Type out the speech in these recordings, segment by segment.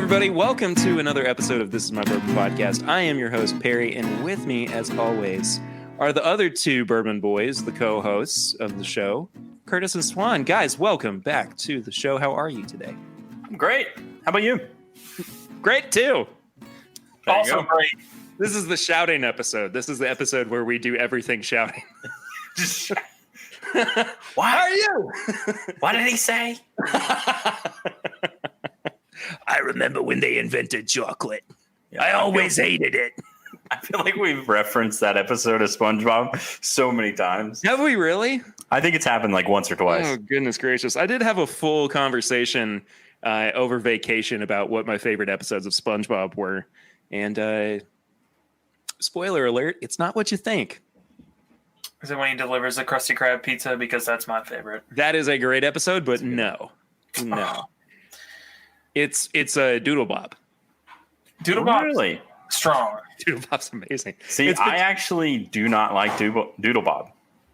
everybody. Welcome to another episode of This Is My Bourbon Podcast. I am your host, Perry, and with me, as always, are the other two Bourbon boys, the co-hosts of the show, Curtis and Swan. Guys, welcome back to the show. How are you today? I'm great. How about you? Great, too. Also great. This is the shouting episode. This is the episode where we do everything shouting. What are you? What did he say? I remember when they invented chocolate. Yeah, I always hated it. I feel like we've referenced that episode of SpongeBob so many times. Have we really? I think it's happened like once or twice. Oh, goodness gracious. I did have a full conversation over vacation about what my favorite episodes of SpongeBob were. And spoiler alert, it's not what you think. Is it when he delivers the Krusty Krab pizza? Because that's my favorite. That is a great episode, but no. It's a Doodle Bob. Doodle Bob, really strong. Doodle Bob's amazing. See, I actually do not like Doodle Bob.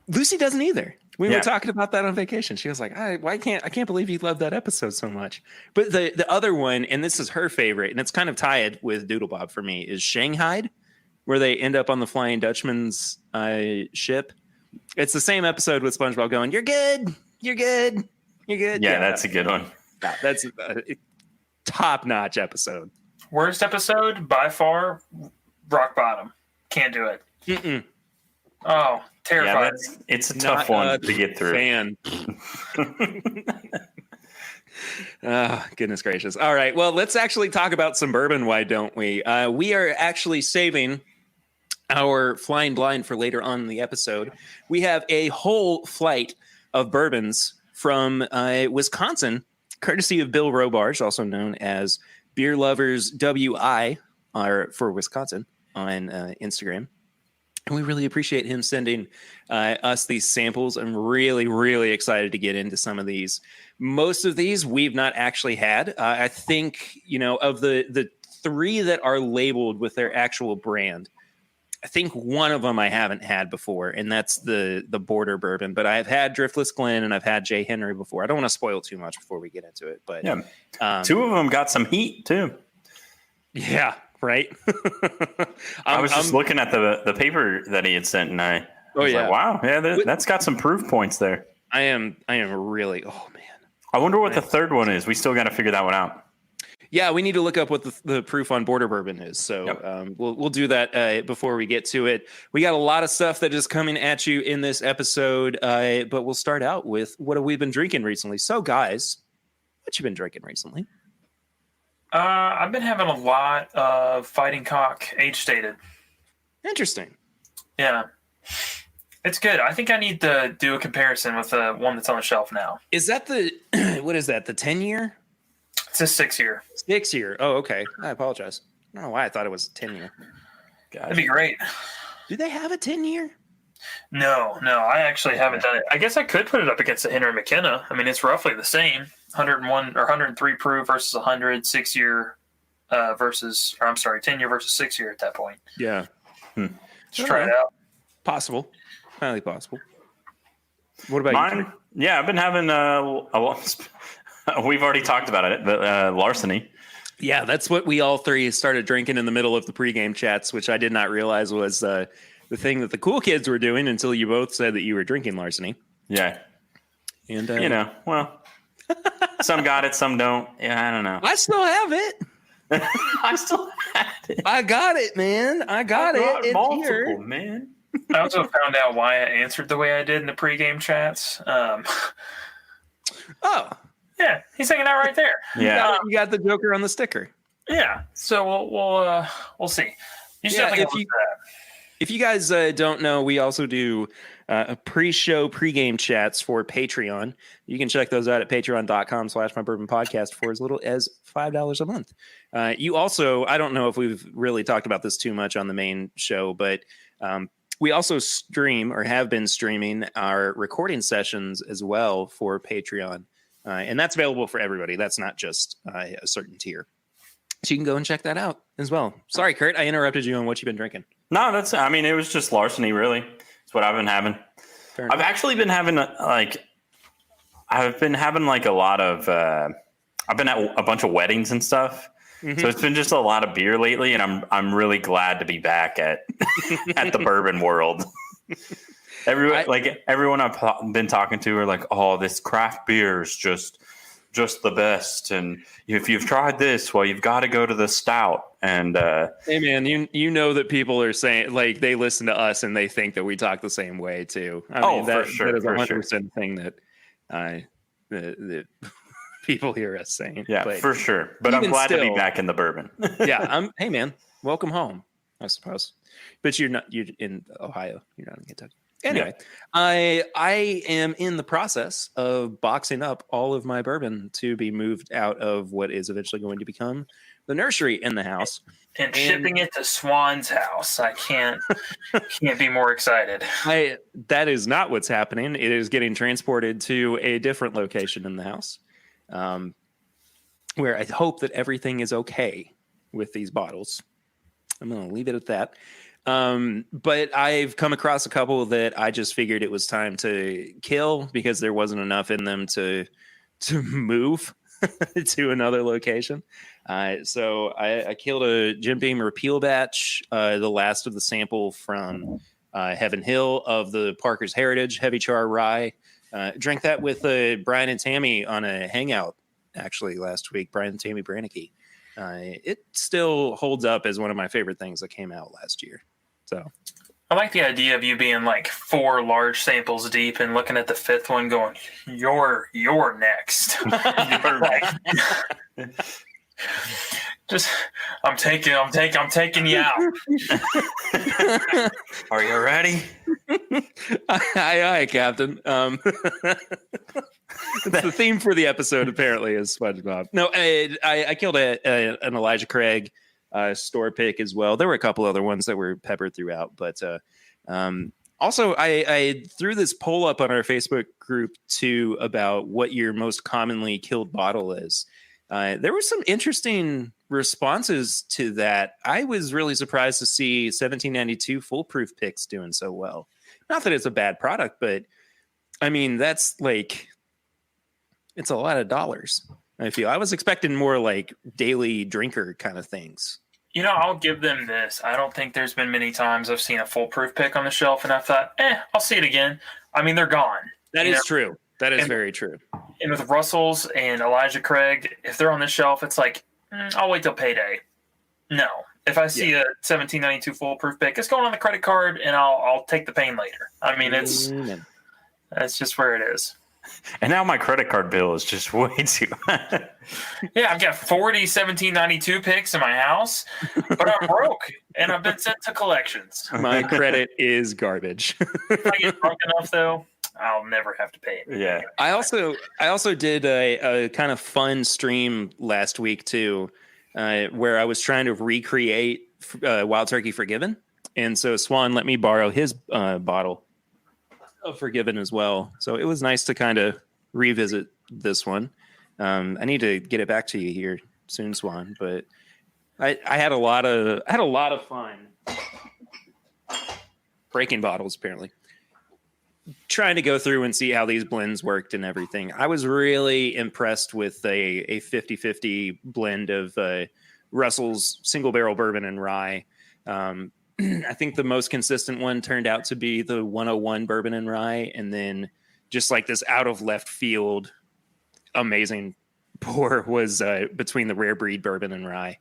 Lucy doesn't either. We were talking about that on vacation. She was like, I can't believe you love that episode so much. But the other one, and this is her favorite, and it's kind of tied with Doodle Bob for me, is Shanghai, where they end up on the Flying Dutchman's ship. It's the same episode with SpongeBob going, "You're good, you're good, you're good." Yeah, that's a good one. Yeah, that's a top-notch episode. Worst episode by far, Rock Bottom. Can't do it. Mm-mm. Oh, terrifying. Yeah, it's a tough one to get through. Fan. Oh, goodness gracious. All right. Well, let's actually talk about some bourbon. Why don't we? We are actually saving our Flying Blind for later on in the episode. We have a whole flight of bourbons from Wisconsin, courtesy of Bill Robarge, also known as Beer Lovers WI for Wisconsin on Instagram. And we really appreciate him sending us these samples. I'm really, really excited to get into some of these. Most of these we've not actually had. I think, of the three that are labeled with their actual brand, I think one of them I haven't had before, and that's the Border Bourbon. But I've had Driftless Glen and I've had J. Henry before. I don't want to spoil too much before we get into it. But yeah, two of them got some heat too. Yeah, right. I was just looking at the paper that he had sent, and I was like, wow, yeah, that's got some proof points there. I am really. Oh man, I wonder what the third one is. We still got to figure that one out. Yeah, we need to look up what the proof on Border Bourbon is. So we'll do that before we get to it. We got a lot of stuff that is coming at you in this episode, but we'll start out with what have we been drinking recently. So, guys, what you been drinking recently? I've been having a lot of Fighting Cock age-stated. Interesting. Yeah. It's good. I think I need to do a comparison with the one that's on the shelf now. Is that what is that, the 10-year? It's a 6-year. 6-year. Oh, okay. I apologize. I don't know why I thought it was a 10-year. That'd be great. Do they have a 10-year? No, I actually haven't done it. I guess I could put it up against the Henry McKenna. I mean, it's roughly the same. 101 or 103 proof versus 100, 6-year versus 10-year versus 6-year at that point. Yeah. Just try it out. Possible. Highly possible. What about mine? You? Yeah, I've been having we've already talked about it, but Larceny. Yeah, that's what we all three started drinking in the middle of the pregame chats, which I did not realize was the thing that the cool kids were doing until you both said that you were drinking Larceny. Yeah. And, some got it, some don't. Yeah, I don't know. I still have it. I still had it. I got it, man. I got it. It's multiple, here. Man. I also found out why I answered the way I did in the pregame chats. Oh. Yeah, he's hanging out right there. Yeah, you got the Joker on the sticker. Yeah, so we'll see. You should definitely look at that. If you guys don't know, we also do pre-show, pre-game chats for Patreon. You can check those out at patreon.com/mybourbonpodcast for as little as $5 a month. You also, I don't know if we've really talked about this too much on the main show, but we also stream or have been streaming our recording sessions as well for Patreon. And that's available for everybody. That's not just a certain tier. So you can go and check that out as well. Sorry, Kurt, I interrupted you on what you've been drinking. No, it was just Larceny, really. It's what I've been having. I've actually been having a lot of, I've been at a bunch of weddings and stuff. So it's been just a lot of beer lately, and I'm really glad to be back at at the bourbon world. Everyone I've been talking to are like, "Oh, this craft beer is just the best," and if you've tried this, well, you've got to go to the stout. And hey, man, you know that people are saying, like, they listen to us and they think that we talk the same way too. I mean, for sure, that is 100% thing that that people hear us saying. Yeah, but for sure. But I'm glad to be back in the bourbon. Yeah, hey, man, welcome home, I suppose. But you're in Ohio. You're not in Kentucky. Anyway, yeah. I am in the process of boxing up all of my bourbon to be moved out of what is eventually going to become the nursery in the house. And shipping it to Swan's house. I can't be more excited. That is not what's happening. It is getting transported to a different location in the house, where I hope that everything is okay with these bottles. I'm going to leave it at that. But I've come across a couple that I just figured it was time to kill because there wasn't enough in them to move to another location. So I killed a Jim Beam repeal batch, the last of the sample from Heaven Hill of the Parker's Heritage Heavy Char Rye. Drank that with Brian and Tammy on a hangout actually last week. Brian and Tammy Brannicky. It still holds up as one of my favorite things that came out last year. So I like the idea of you being like 4 large samples deep and looking at the 5th one going, you're next. You're next. Just I'm taking you out. Are you ready? Aye, Captain. It's the theme for the episode, apparently, is SpongeBob. No, I killed an Elijah Craig store pick as well. There were a couple other ones that were peppered throughout, but also I threw this poll up on our Facebook group too about what your most commonly killed bottle is. There were some interesting responses to that. I was really surprised to see 1792 foolproof picks doing so well. Not that it's a bad product, but I mean, that's like, it's a lot of dollars. I was expecting more like daily drinker kind of things. You know, I'll give them this. I don't think there's been many times I've seen a foolproof pick on the shelf and I thought, I'll see it again. I mean, they're gone. That is true. That is very true. And with Russell's and Elijah Craig, if they're on the shelf, it's like, I'll wait till payday. No. If I see a 1792 foolproof pick, it's going on the credit card and I'll take the pain later. I mean, that's just where it is. And now my credit card bill is just way too high. Yeah, I've got 40 1792 picks in my house, but I'm broke and I've been sent to collections. My credit is garbage. If I get drunk enough, though, I'll never have to pay it. Yeah. I also did a kind of fun stream last week too, where I was trying to recreate Wild Turkey Forgiven, and so Swan let me borrow his bottle of Forgiven as well. So it was nice to kind of revisit this one. I need to get it back to you here soon, Swan. But I had a lot of fun breaking bottles, apparently. Trying to go through and see how these blends worked and everything. I was really impressed with a 50-50 blend of Russell's single barrel bourbon and rye. I think the most consistent one turned out to be the 101 bourbon and rye. And then just like this out of left field, amazing pour was between the rare breed bourbon and rye.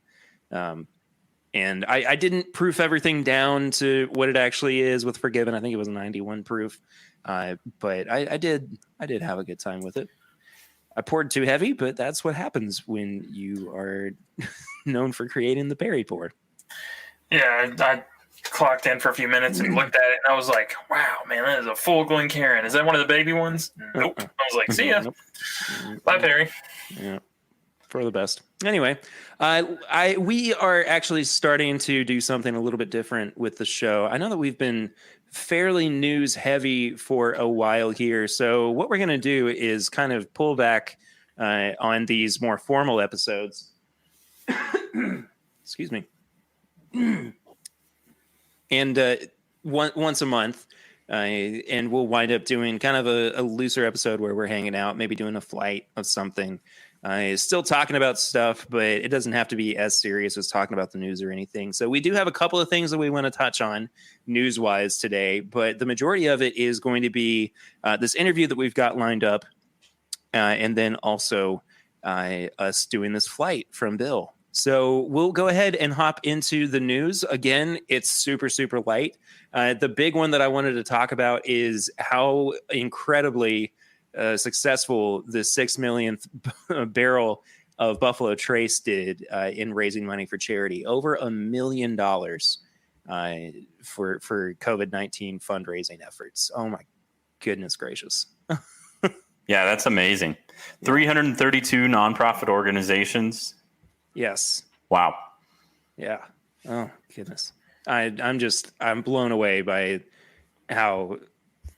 And I didn't proof everything down to what it actually is with Forgiven. I think it was 91 proof. But I did have a good time with it. I poured too heavy, but that's what happens when you are known for creating the Perry pour. Yeah, I clocked in for a few minutes and looked at it, and I was like, wow, man, that is a full Glencairn. Is that one of the baby ones? Nope. I was like, see ya. Nope. Bye, Perry. Yeah, for the best. Anyway, we are actually starting to do something a little bit different with the show. I know that we've been fairly news heavy for a while here. So what we're going to do is kind of pull back on these more formal episodes. Excuse me. And once a month, and we'll wind up doing kind of a looser episode where we're hanging out, maybe doing a flight of something. Still talking about stuff, but it doesn't have to be as serious as talking about the news or anything. So we do have a couple of things that we want to touch on news-wise today, but the majority of it is going to be this interview that we've got lined up, and then also us doing this flight from Bill. So we'll go ahead and hop into the news. Again, it's super, super light. The big one that I wanted to talk about is how incredibly successful the 6 millionth barrel of Buffalo Trace did in raising money for charity. Over $1 million for COVID-19 fundraising efforts. Oh my goodness gracious. Yeah, that's amazing. 332 nonprofit organizations. Yes. Wow. Yeah. Oh goodness. I'm blown away by how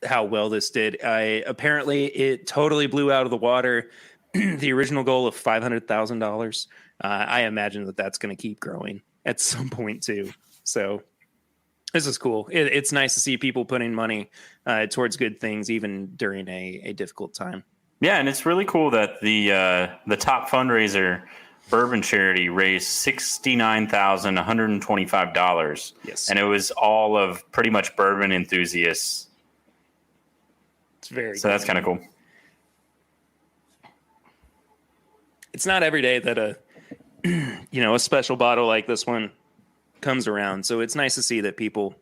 well this did. Apparently it totally blew out of the water the original goal of $500,000. I imagine that's going to keep growing at some point too. So this is cool. It's nice to see people putting money towards good things, even during a difficult time. Yeah, and it's really cool that the top fundraiser, Bourbon charity, raised $69,125. Yes, and it was all of pretty much bourbon enthusiasts. It's very so cool. That's kind of cool. It's not every day that a special bottle like this one comes around, so it's nice to see that people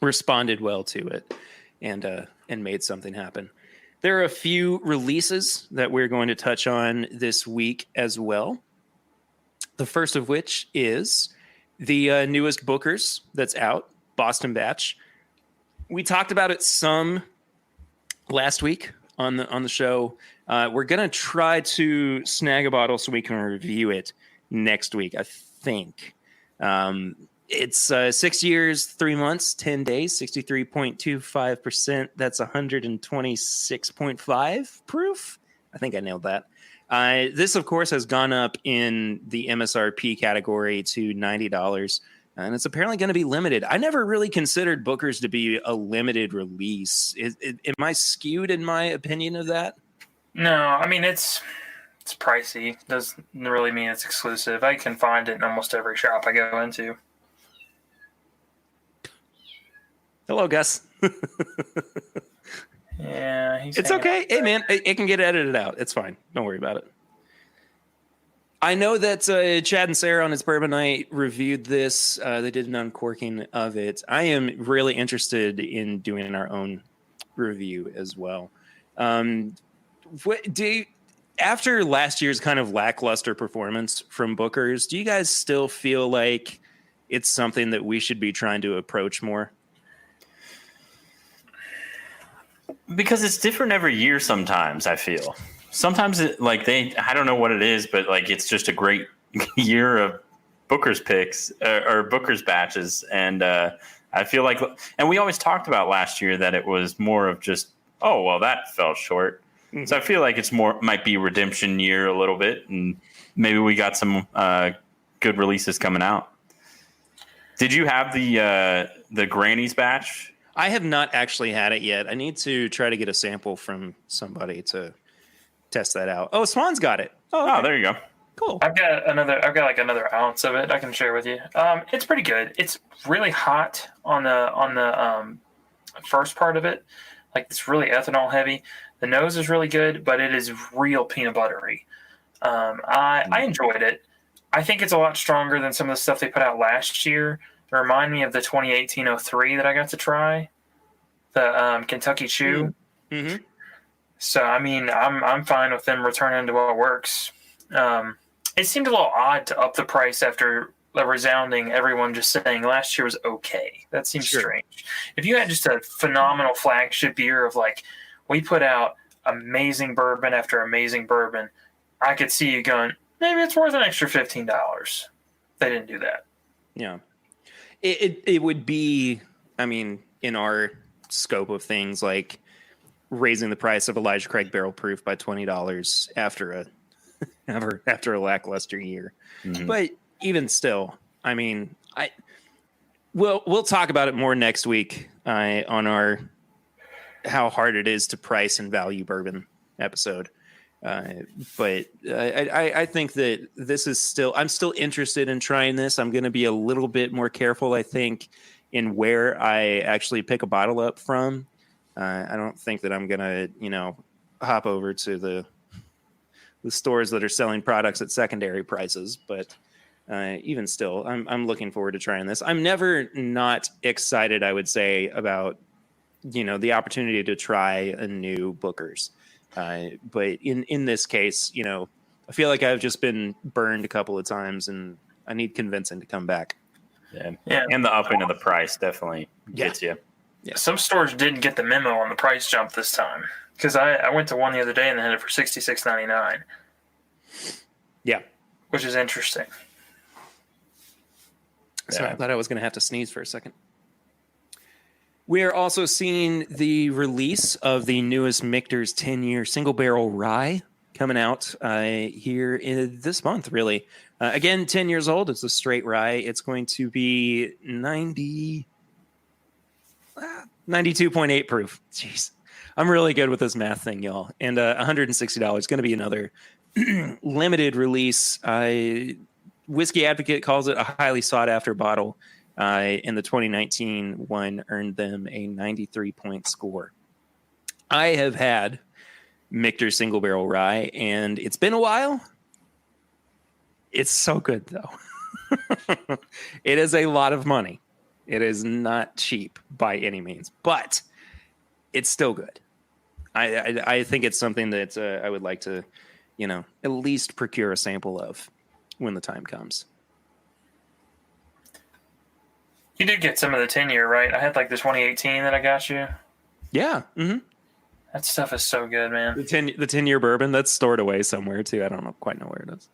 responded well to it and made something happen. There are a few releases that we're going to touch on this week as well. The first of which is the newest Booker's that's out, Boston Batch. We talked about it some last week on the show. We're gonna try to snag a bottle so we can review it next week, I think. It's 6 years, 3 months, 10 days, 63.25%. That's 126.5 proof. I think I nailed that. This, of course, has gone up in the MSRP category to $90, and it's apparently going to be limited. I never really considered Booker's to be a limited release. Am I skewed in my opinion of that? No, I mean, it's pricey. Doesn't really mean it's exclusive. I can find it in almost every shop I go into. Hello, Gus. Yeah, it's okay. Hey, man, it can get edited out. It's fine. Don't worry about it. I know that Chad and Sarah on It's Bourbon Night reviewed this. They did an uncorking of it. I am really interested in doing our own review as well. After last year's kind of lackluster performance from Booker's, do you guys still feel like it's something that we should be trying to approach more? Because it's different every year sometimes, I feel. Sometimes I don't know what it is, but it's just a great year of Booker's picks or Booker's batches. And I feel like, and we always talked about last year that it was more of just, oh, well, that fell short. Mm-hmm. So I feel like it's might be redemption year a little bit. And maybe we got some good releases coming out. Did you have the Granny's batch? I have not actually had it yet. I need to try to get a sample from somebody to test that out. Oh, Swan's got it. Oh, there you go. Cool. I've got another ounce of it I can share with you. It's pretty good. It's really hot on the first part of it. It's really ethanol heavy. The nose is really good, but it is real peanut buttery. I enjoyed it. I think it's a lot stronger than some of the stuff they put out last year. They remind me of the 2018-03 that I got to try, the Kentucky Chew. Mm-hmm. So I mean, I'm fine with them returning to what works. It seemed a little odd to up the price after a resounding everyone just saying last year was okay. That seems strange. If you had just a phenomenal flagship year of we put out amazing bourbon after amazing bourbon, I could see you going, maybe it's worth an extra $15. They didn't do that. Yeah. It would be, I mean, in our scope of things, like raising the price of Elijah Craig Barrel Proof by $20 after a lackluster year. Mm-hmm. But even still, I mean, we'll talk about it more next week on our how hard it is to price and value bourbon episode. But I think that this is I'm still interested in trying this. I'm going to be a little bit more careful, I think, in where I actually pick a bottle up from. I don't think that I'm going to, hop over to the stores that are selling products at secondary prices. But even still, I'm looking forward to trying this. I'm never not excited, I would say, about the opportunity to try a new Booker's. But in this case, I feel like I've just been burned a couple of times, and I need convincing to come back. Yeah. And the upping of the price definitely gets you. Yeah. Some stores didn't get the memo on the price jump this time, because I went to one the other day and they had it for $66.99. Yeah, which is interesting. Sorry, I thought I was going to have to sneeze for a second. We are also seeing the release of the newest Michter's 10-year single barrel rye coming out here in this month, really. Again, 10 years old. It's a straight rye. It's going to be 92.8 proof. Jeez. I'm really good with this math thing, y'all. And $160. Going to be another limited release. Whiskey Advocate calls it a highly sought-after bottle. In the 2019 one earned them a 93-point score. I have had Michter Single Barrel Rye, and it's been a while. It's so good, though. It is a lot of money. It is not cheap by any means, but it's still good. I think it's something that I would like to, at least procure a sample of when the time comes. You did get some of the 10-year, right? I had like the 2018 that I got you. Yeah. Mm-hmm. That stuff is so good, man. The 10-year bourbon, that's stored away somewhere too. I don't quite know where it is.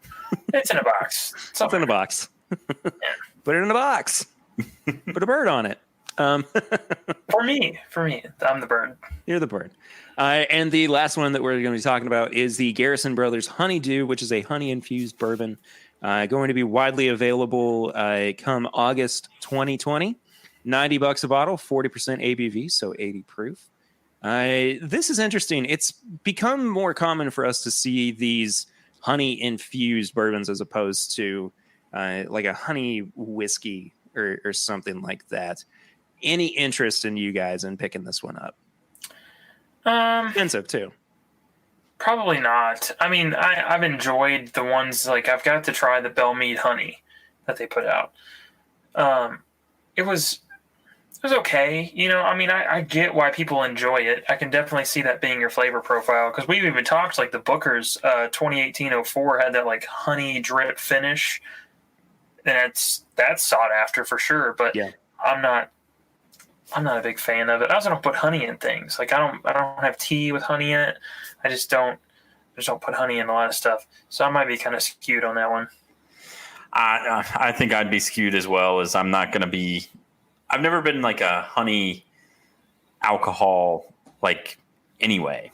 It's in a box. It's in a box. Put it in a box. Put a bird on it. For me, I'm the bird. You're the bird. And the last one that we're going to be talking about is the Garrison Brothers Honeydew, which is a honey-infused bourbon. Going to be widely available come August 2020. $90 a bottle, 40% ABV, so 80 proof. This is interesting. It's become more common for us to see these honey-infused bourbons as opposed to like a honey whiskey or something like that. Any interest in you guys in picking this one up? Expensive, too. Probably not. I mean, I've enjoyed the ones, like, I've got to try the Bellmead honey that they put out. It was okay. I mean, I get why people enjoy it. I can definitely see that being your flavor profile, because we've even talked, like, the Booker's 2018-04 had that, like, honey drip finish, and that's sought after for sure, but yeah. I'm not a big fan of it. I also don't put honey in things. Like, I don't have tea with honey in it. I just don't put honey in a lot of stuff. So I might be kind of skewed on that one. I think I'd be skewed as well, as I'm not going to be. I've never been like a honey alcohol like anyway.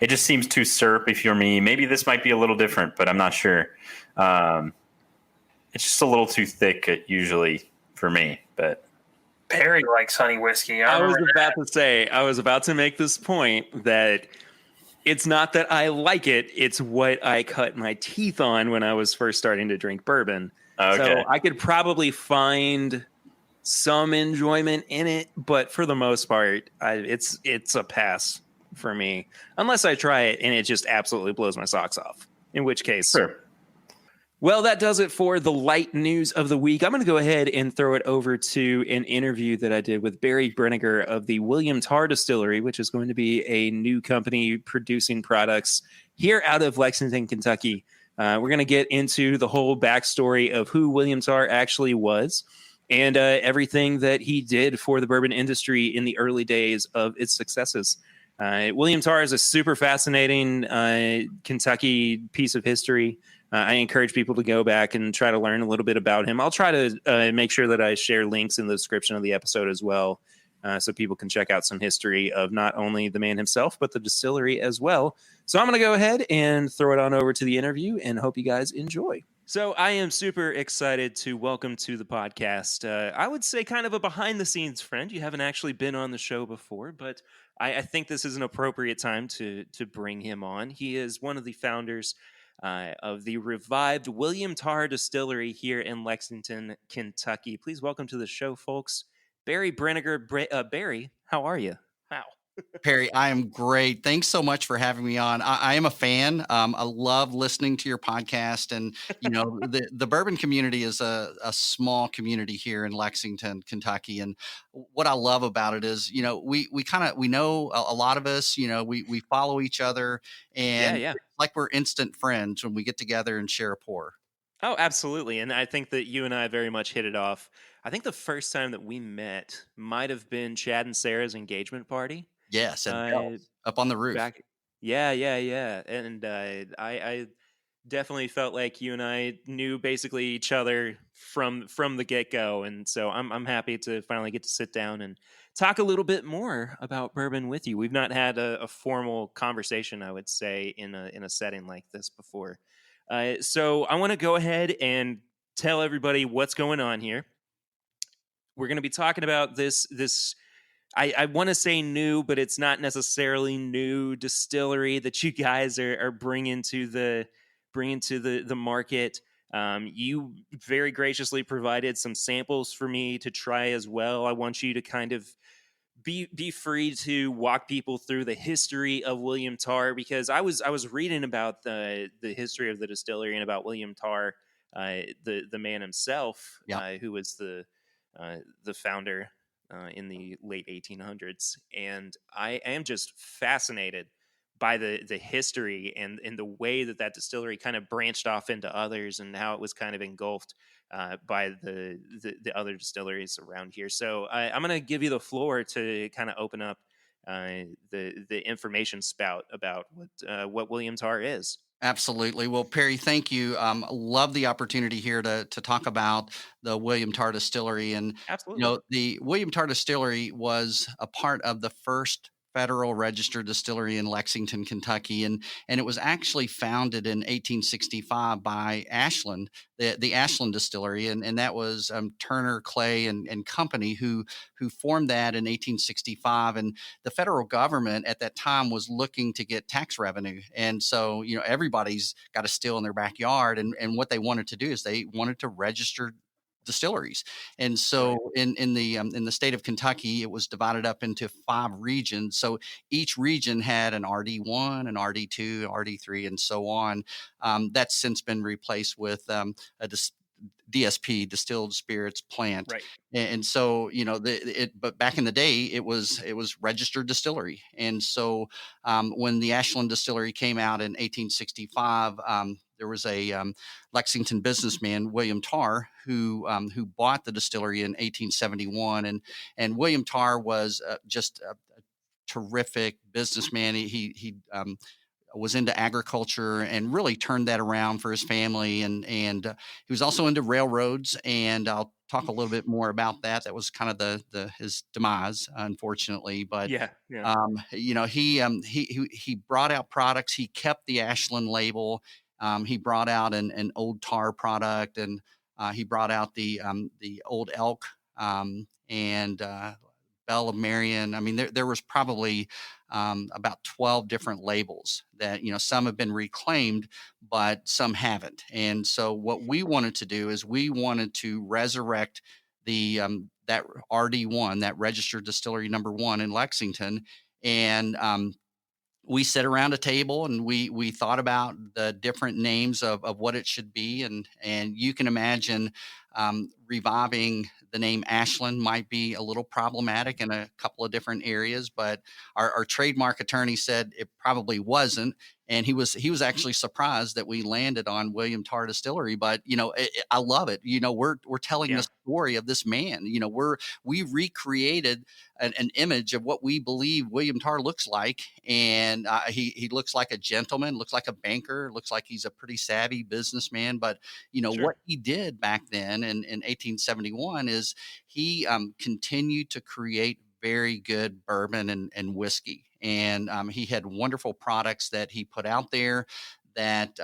It just seems too syrupy for me. Maybe this might be a little different, but I'm not sure. It's just a little too thick usually for me, but. Perry likes honey whiskey. I was about to make this point that it's not that I like it. It's what I cut my teeth on when I was first starting to drink bourbon. Okay. So I could probably find some enjoyment in it, but for the most part, it's a pass for me. Unless I try it and it just absolutely blows my socks off. In which case... Sure. Well, that does it for the light news of the week. I'm going to go ahead and throw it over to an interview that I did with Barry Brenniger of the William Tarr Distillery, which is going to be a new company producing products here out of Lexington, Kentucky. We're going to get into the whole backstory of who William Tarr actually was and everything that he did for the bourbon industry in the early days of its successes. William Tarr is a super fascinating Kentucky piece of history. I encourage people to go back and try to learn a little bit about him. I'll try to make sure that I share links in the description of the episode as well, so people can check out some history of not only the man himself, but the distillery as well. So I'm going to go ahead and throw it on over to the interview and hope you guys enjoy. So I am super excited to welcome to the podcast, I would say kind of a behind-the-scenes friend. You haven't actually been on the show before, but I think this is an appropriate time to bring him on. He is one of the founders of the revived William Tarr Distillery here in Lexington, Kentucky. Please welcome to the show, folks, Barry Brenniger. Barry, how are you? Wow. Perry, I am great. Thanks so much for having me on. I am a fan. I love listening to your podcast, and the bourbon community is a small community here in Lexington, Kentucky. And what I love about it is, we know a lot of us. We follow each other, Yeah, and yeah. it's like we're instant friends when we get together and share a pour. Oh, absolutely. And I think that you and I very much hit it off. I think the first time that we met might have been Chad and Sarah's engagement party. Yes, and Uh, up on the roof. back, yeah. And I definitely felt like you and I knew basically each other from the get go. And so I'm happy to finally get to sit down and talk a little bit more about bourbon with you. We've not had a formal conversation, I would say, in a setting like this before. So I want to go ahead and tell everybody what's going on here. We're going to be talking about this. I want to say new, but it's not necessarily new distillery that you guys are bringing to the market. You very graciously provided some samples for me to try as well. I want you to kind of be free to walk people through the history of William Tarr, because I was reading about the history of the distillery and about William Tarr, the man himself, who was the founder in the late 1800s, and I am just fascinated by the history and the way that distillery kind of branched off into others, and how it was kind of engulfed by the other distilleries around here. So I'm going to give you the floor to kind of open up the information spout about what William Tarr is. Absolutely. Well, Perry, thank you. Love the opportunity here to talk about the William Tarr Distillery. And, Absolutely. the William Tarr Distillery was a part of the first federal registered distillery in Lexington, Kentucky. And it was actually founded in 1865 by Ashland, the Ashland Distillery. And that was Turner, Clay, and Company who formed that in 1865. And the federal government at that time was looking to get tax revenue. And so, everybody's got a still in their backyard. And what they wanted to do is they wanted to register distilleries. And so in the state of Kentucky, it was divided up into 5 regions. So each region had an RD1, an RD2, RD3, and so on. That's since been replaced with a DSP, distilled spirits plant. Right. And so, but back in the day, it was registered distillery. And so when the Ashland Distillery came out in 1865, there was a Lexington businessman, William Tarr, who bought the distillery in 1871. And William Tarr was just a terrific businessman. He was into agriculture and really turned that around for his family. And he was also into railroads. And I'll talk a little bit more about that. That was kind of his demise, unfortunately. But yeah. He brought out products. He kept the Ashland label. He brought out an old Tarr product, and he brought out the old Elk and Bell of Marion. I mean, there was probably about 12 different labels that, some have been reclaimed, but some haven't. And so what we wanted to do is we wanted to resurrect that RD1, that registered distillery number 1 in Lexington. And we sat around a table and we thought about the different names of what it should be. And you can imagine reviving the name Ashland might be a little problematic in a couple of different areas, but our trademark attorney said it probably wasn't. And he was actually surprised that we landed on William Tarr Distillery. But, I love it. We're telling the story of this man. We recreated an image of what we believe William Tarr looks like. And he looks like a gentleman, looks like a banker, looks like he's a pretty savvy businessman. But, Sure. What he did back then in 1871 is he continued to create very good bourbon and whiskey. And he had wonderful products that he put out there that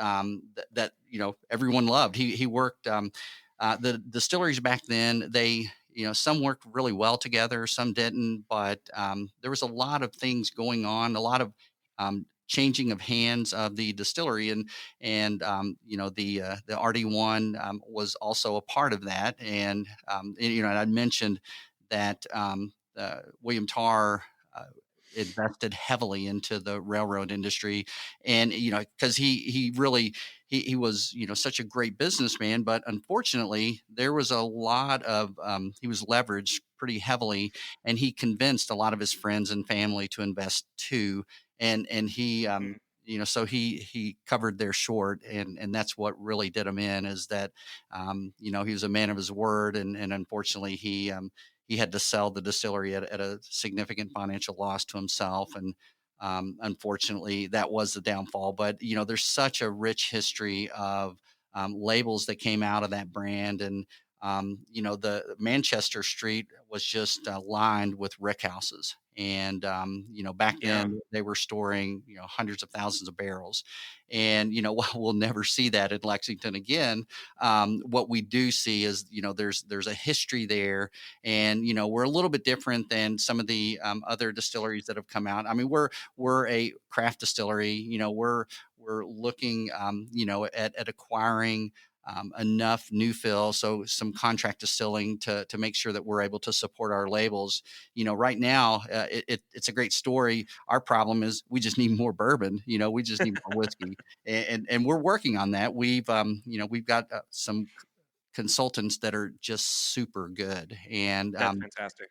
everyone loved. He worked the distilleries back then. They some worked really well together, some didn't, but there was a lot of things going on, a lot of changing of hands of the distillery, and the RD1 was also a part of that, and I mentioned that William Tarr. Invested heavily into the railroad industry, and because he really he was such a great businessman, but unfortunately there was a lot of he was leveraged pretty heavily, and he convinced a lot of his friends and family to invest too, and he Mm. so he covered their short, and that's what really did him in, is that he was a man of his word, and unfortunately he had to sell the distillery at a significant financial loss to himself. And unfortunately, that was the downfall. But, there's such a rich history of labels that came out of that brand. And, the Manchester Street was just lined with rick houses. And, back Yeah. then they were storing, hundreds of thousands of barrels. And, while we'll never see that in Lexington again, what we do see is, there's a history there, and we're a little bit different than some of the other distilleries that have come out. I mean, we're a craft distillery. We're looking at acquiring enough new fill, so some contract distilling to make sure that we're able to support our labels. Right now it's a great story. Our problem is we just need more bourbon. We just need more whiskey, and we're working on that. We've got some consultants that are just super good, and That's fantastic.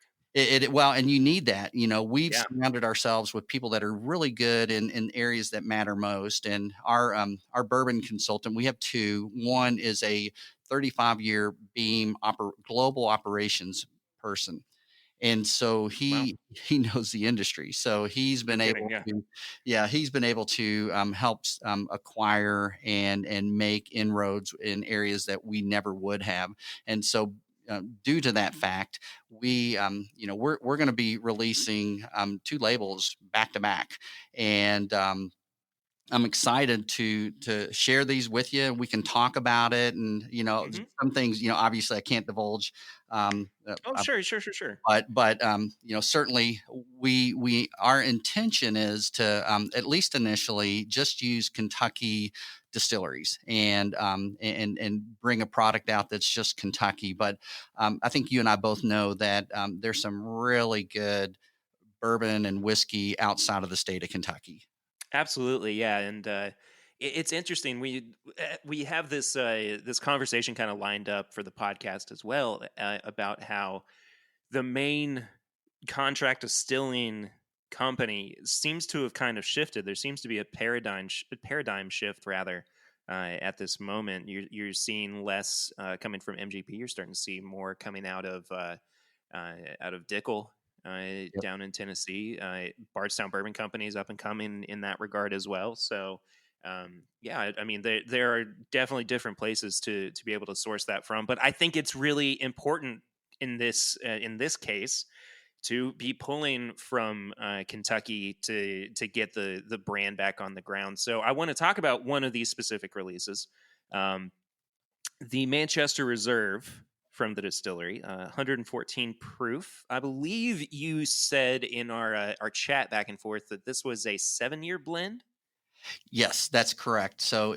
well, and you need that. We've Yeah. surrounded ourselves with people that are really good in areas that matter most. And our bourbon consultant, we have two. One is a 35-year Beam global operations person, and so Wow. he knows the industry. So he's No been kidding. able Yeah. to, yeah, he's been able to help acquire and make inroads in areas that we never would have. And so, due to that fact, we're going to be releasing two labels back to back, and I'm excited to share these with you. We can talk about it, and Hmm. some things, obviously I can't divulge. Um, Oh, sure, sure, sure, sure. but certainly our intention is to at least initially just use Kentucky distilleries, and bring a product out that's just Kentucky. But I think you and I both know that there's some really good bourbon and whiskey outside of the state of Kentucky. Absolutely, yeah, and it's interesting. We have this conversation kind of lined up for the podcast as well, about how the main contract distilling company seems to have kind of shifted. There seems to be a paradigm shift rather, at this moment. You're seeing less coming from MGP. You're starting to see more coming out of Dickel, Yep. down in Tennessee. Bardstown Bourbon Company is up and coming in that regard as well. So, yeah, I mean, there are definitely different places to be able to source that from. But I think it's really important in this case to be pulling from Kentucky to get the brand back on the ground. So I want to talk about one of these specific releases. Um, the Manchester Reserve from the distillery, 114 proof. I believe you said in our chat back and forth that this was a 7-year blend. Yes, that's correct. So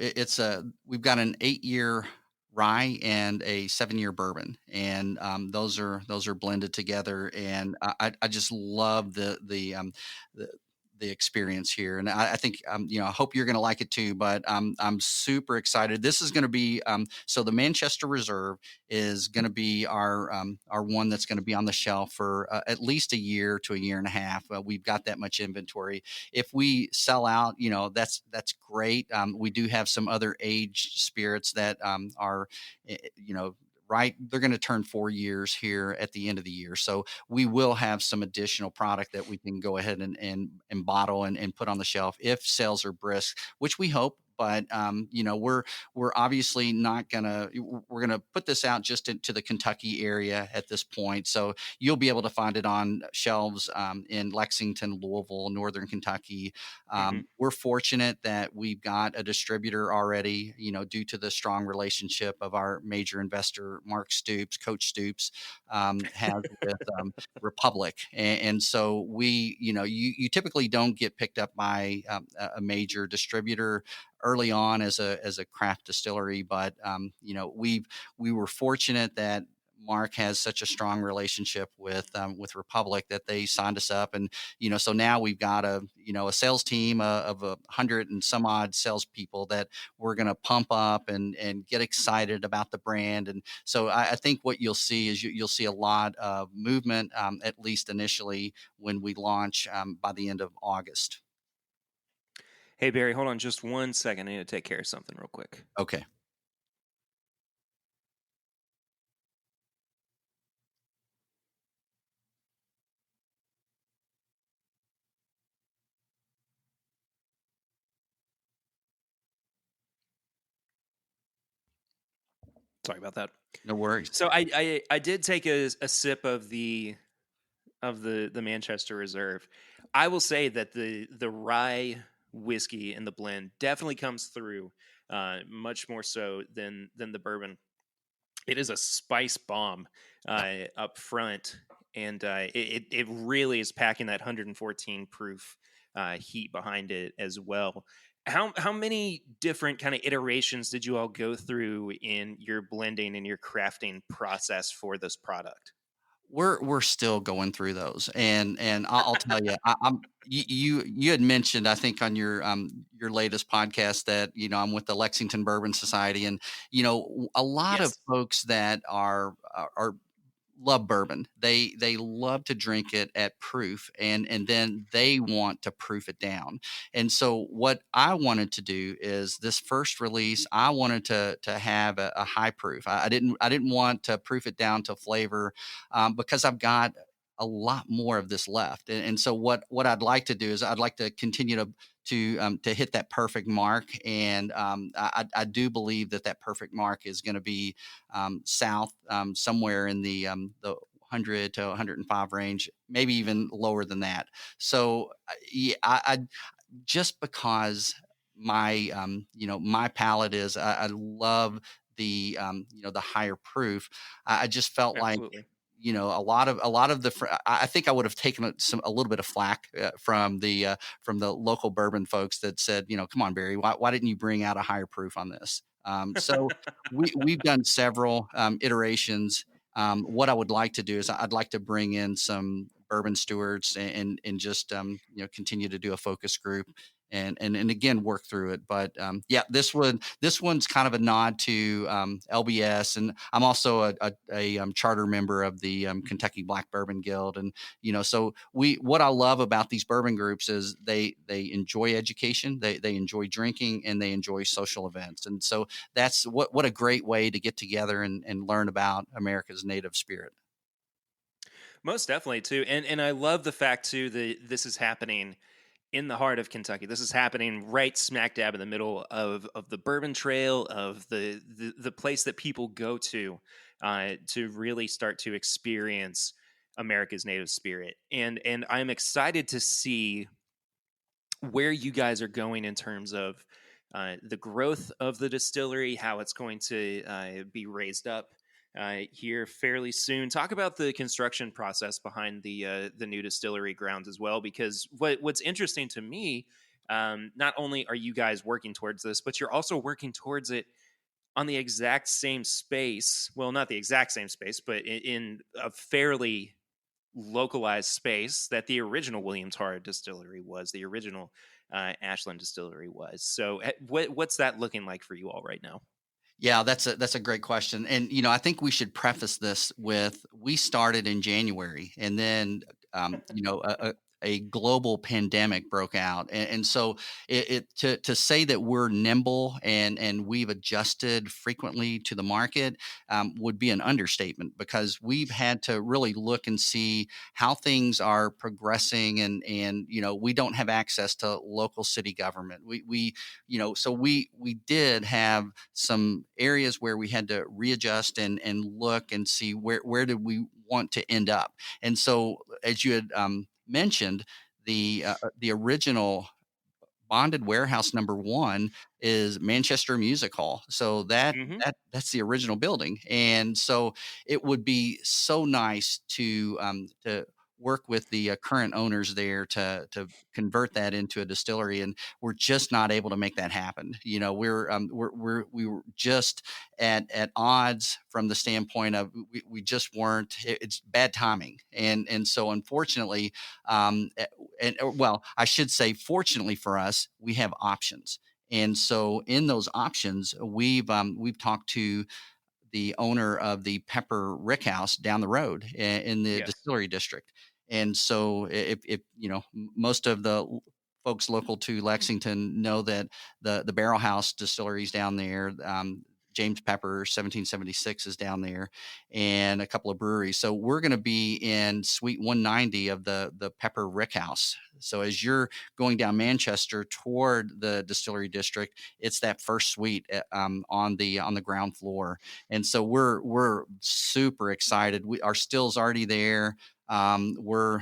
we've got an 8-year rye and a 7-year bourbon, and those are blended together, and I just love the experience here, and I think I hope you're going to like it too. But I'm super excited. This is going to be so the Manchester Reserve is going to be our one that's going to be on the shelf for at least a year to a year and a half. We've got that much inventory. If we sell out, that's great. We do have some other aged spirits that are, right. They're going to turn 4 years here at the end of the year. So we will have some additional product that we can go ahead and bottle and put on the shelf if sales are brisk, which we hope. but we're obviously not gonna. We're gonna put this out just into the Kentucky area at this point. So you'll be able to find it on shelves in Lexington, Louisville, Northern Kentucky. Hmm. We're fortunate that we've got a distributor already, due to the strong relationship of our major investor, Mark Stoops, Coach Stoops, has with Republic. And so you typically don't get picked up by a major distributor early on as a craft distillery, but we were fortunate that Mark has such a strong relationship with Republic that they signed us up, and so now we've got a sales team of 100 and some odd salespeople that we're going to pump up and get excited about the brand. And so I think what you'll see is you'll see a lot of movement, at least initially, when we launch by the end of August. Hey, Barry, hold on just 1 second. I need to take care of something real quick. Okay. Sorry about that. No worries. So I did take a sip of the Manchester Reserve. I will say that the rye whiskey in the blend definitely comes through much more so than the bourbon. It is a spice bomb up front, and it really is packing that 114 proof heat behind it as well. How many different kind of iterations did you all go through in your blending and your crafting process for this product? We're still going through those, and I'll tell you, you had mentioned, I think, on your latest podcast that I'm with the Lexington Bourbon Society, and a lot of Yes. folks that are love bourbon. They love to drink it at proof, and then they want to proof it down. And so what I wanted to do is this first release, I wanted to have a high proof. I didn't want to proof it down to flavor, because I've got a lot more of this left. And so what I'd like to do is I'd like to continue to hit that perfect mark. And I do believe that perfect mark is going to be south, somewhere in the 100 to 105 range, maybe even lower than that. So yeah, I just because my palate is, I love the higher proof. I just felt like Absolutely. a lot of I think I would have taken a little bit of flack from the local bourbon folks that said, come on, Barry, why didn't you bring out a higher proof on this? So we've done several iterations. What I would like to do is I'd like to bring in some bourbon stewards and just continue to do a focus group and again work through it. But yeah, this one's kind of a nod to LBS, and I'm also a charter member of the Kentucky Black Bourbon Guild, and so what I love about these bourbon groups is they enjoy education, they enjoy drinking, and they enjoy social events, and so that's what a great way to get together and learn about America's native spirit. Most definitely too. And I love the fact too that this is happening in the heart of Kentucky. This is happening right smack dab in the middle of the Bourbon Trail, of the place that people go to really start to experience America's native spirit. And I'm excited to see where you guys are going in terms of the growth of the distillery, how it's going to be raised up here fairly soon. Talk about the construction process behind the new distillery grounds as well, because what's interesting to me, not only are you guys working towards this, but you're also working towards it on the exact same space. Well, not the exact same space, but in a fairly localized space that the original William Tarr distillery was, the original Ashland distillery was. So what's that looking like for you all right now? Yeah, that's a great question. And I think we should preface this with we started in January, and then a global pandemic broke out, and so to say that we're nimble and we've adjusted frequently to the market would be an understatement, because we've had to really look and see how things are progressing, and we don't have access to local city government. So we did have some areas where we had to readjust and look and see where did we want to end up. And so, as you had mentioned, the original bonded warehouse number one is Manchester Music Hall. So Hmm. that's the original building, and so it would be so nice to work with the current owners there to convert that into a distillery, and we're just not able to make that happen. We were just at odds from the standpoint of we just weren't. It's bad timing, and so unfortunately, well, I should say, fortunately for us, we have options. And so, in those options, we've talked to the owner of the Pepper Rick House down the road in the Yes. distillery district. And so, if most of the folks local to Lexington know that the Barrel House distilleries down there. James Pepper 1776 is down there, and a couple of breweries. So we're going to be in Suite 190 of the Pepper Rick House. So as you're going down Manchester toward the distillery district, it's that first suite on the ground floor. And so we're super excited. Our still's already there. We're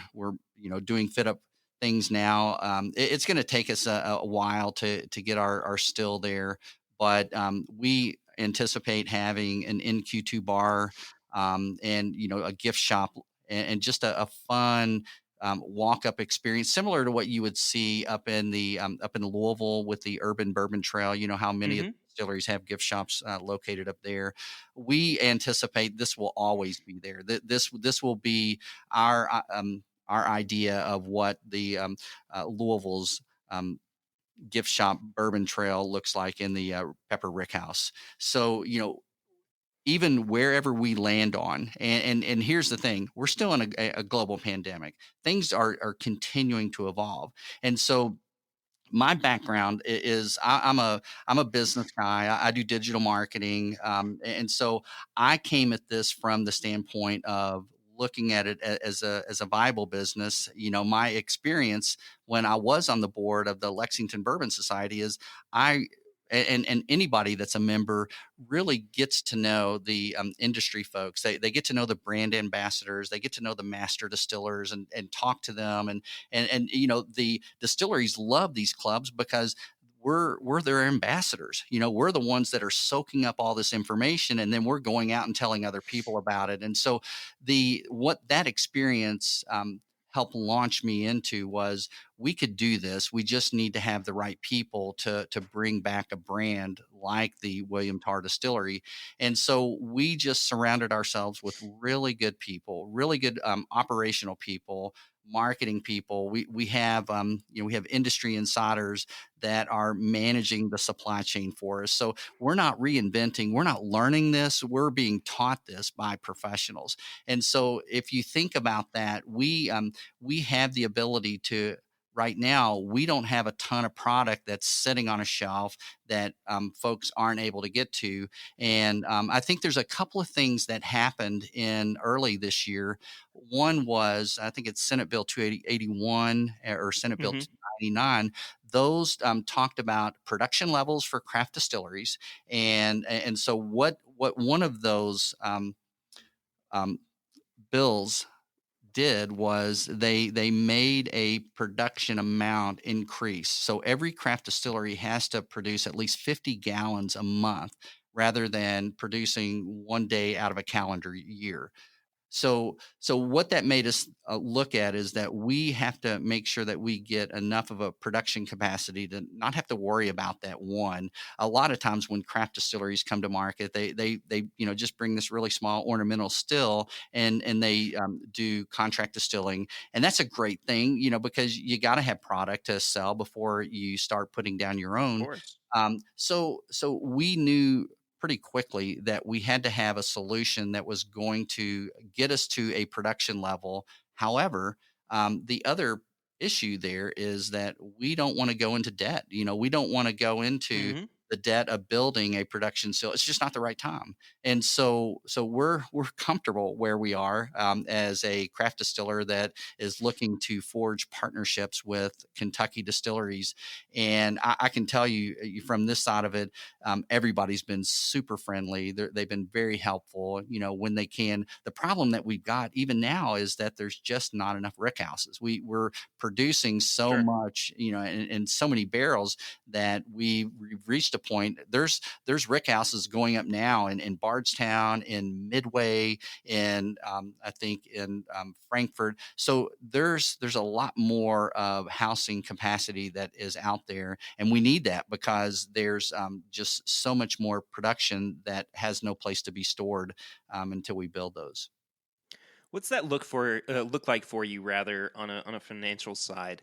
doing fit up things now. It's going to take us a while to get our still there, but we anticipate having an NQ2 bar, and a gift shop, and just a fun walk up experience, similar to what you would see up in Louisville with the Urban Bourbon Trail. You know how many of Hmm. the distilleries have gift shops located up there. We anticipate this will always be there. This will be our idea of what the Louisville's gift shop bourbon trail looks like in the Pepper Rick House. So, even wherever we land on, and here's the thing, we're still in a global pandemic. Things are continuing to evolve. And so my background is I'm a business guy. I do digital marketing, and so I came at this from the standpoint of looking at it as a viable business. My experience when I was on the board of the Lexington Bourbon Society is I. And anybody that's a member really gets to know the industry folks. They get to know the brand ambassadors. They get to know the master distillers and talk to them, and the distilleries love these clubs because we're their ambassadors. We're the ones that are soaking up all this information, and then we're going out and telling other people about it. And so the what that experience helped launch me into was, we could do this. We just need to have the right people to bring back a brand like the William Tarr Distillery. And so we just surrounded ourselves with really good people, really good operational people, marketing people. We have industry insiders that are managing the supply chain for us. So we're not reinventing, we're not learning this, we're being taught this by professionals. And so if you think about that, we have the ability to. Right now, we don't have a ton of product that's sitting on a shelf that folks aren't able to get to. And I think there's a couple of things that happened in early this year. One was, I think it's Senate Bill 281 or Senate Bill Hmm. 299. Those talked about production levels for craft distilleries, and so what one of those um, bills did was they made a production amount increase. So every craft distillery has to produce at least 50 gallons a month, rather than producing one day out of a calendar year. So what that made us look at is that we have to make sure that we get enough of a production capacity to not have to worry about that one. A lot of times when craft distilleries come to market, they just bring this really small ornamental still, and they do contract distilling, and that's a great thing, because you got to have product to sell before you start putting down your Of own. course. So we knew pretty quickly that we had to have a solution that was going to get us to a production level. However, the other issue there is that we don't want to go into debt. We don't want to go into Hmm. the debt of building a production facility. It's just not the right time. And so we're comfortable where we are, as a craft distiller that is looking to forge partnerships with Kentucky distilleries. And I can tell you, from this side of it, everybody's been super friendly. They've been very helpful, when they can. The problem that we've got even now is that there's just not enough rick houses. We're producing so Sure. much, in so many barrels, that we've reached a point. There's rick houses going up now in Bardstown, in Midway, in I think in Frankfurt. So there's a lot more of housing capacity that is out there, and we need that because there's just so much more production that has no place to be stored, until we build those. What's that look like for you, rather, on a financial side?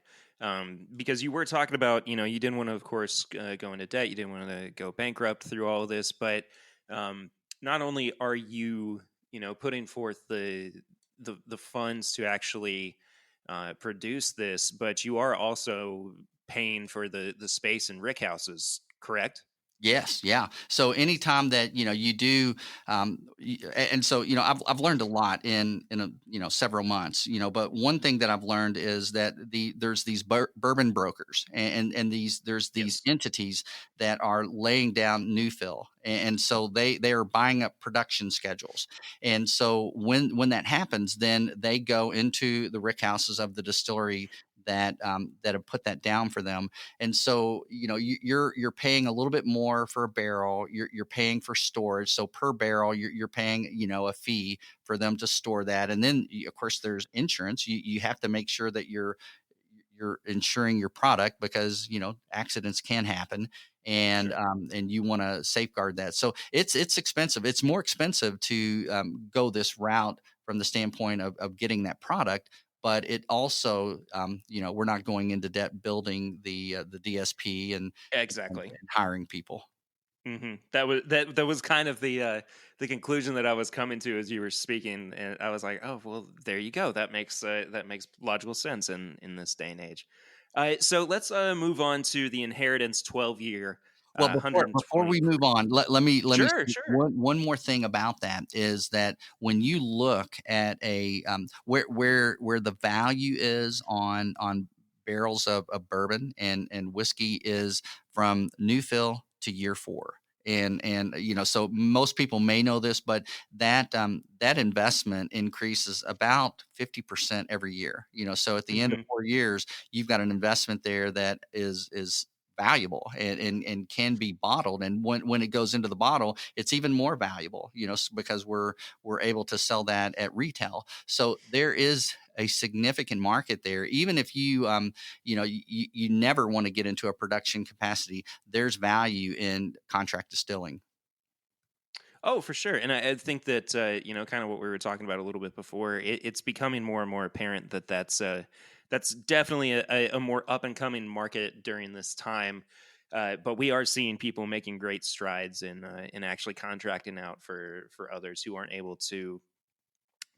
Because you were talking about, you didn't want to, of course, go into debt. You didn't want to go bankrupt through all of this. But not only are you, putting forth the funds to actually produce this, but you are also paying for the space in rick houses, correct? Yes, yeah. So anytime that you do, and so I've learned a lot in several months. But one thing that I've learned is that there's these bourbon brokers, and there's these Yes. entities that are laying down new fill, and so they are buying up production schedules. And so when that happens, then they go into the rick houses of the distillery that have put that down for them. And so you're paying a little bit more for a barrel. You're paying for storage. So per barrel, you're paying a fee for them to store that. And then of course there's insurance. You have to make sure that you're insuring your product, because accidents can happen, and Sure. and you want to safeguard that. So it's expensive. It's more expensive to go this route from the standpoint of getting that product. But it also, we're not going into debt building the DSP and Exactly. hiring people. That was kind of the conclusion that I was coming to as you were speaking, and I was like, oh well, there you go. That makes logical sense in this day and age. So let's move on to the inheritance 12-year, Well, before 120 we move proof. on, let me Sure, say sure. one more thing about that is that when you look at where the value is on barrels of bourbon and whiskey is from new fill to year four. And so most people may know this, but that investment increases about 50% every year. So at the end of Hmm. 4 years, you've got an investment there that is valuable and can be bottled. And when it goes into the bottle, it's even more valuable, because we're able to sell that at retail. So there is a significant market there. Even if you never want to get into a production capacity, there's value in contract distilling. Oh, for sure. And I think that, kind of what we were talking about a little bit before, it's becoming more and more apparent that that's definitely a more up and coming market during this time. But we are seeing people making great strides in actually contracting out for others who aren't able to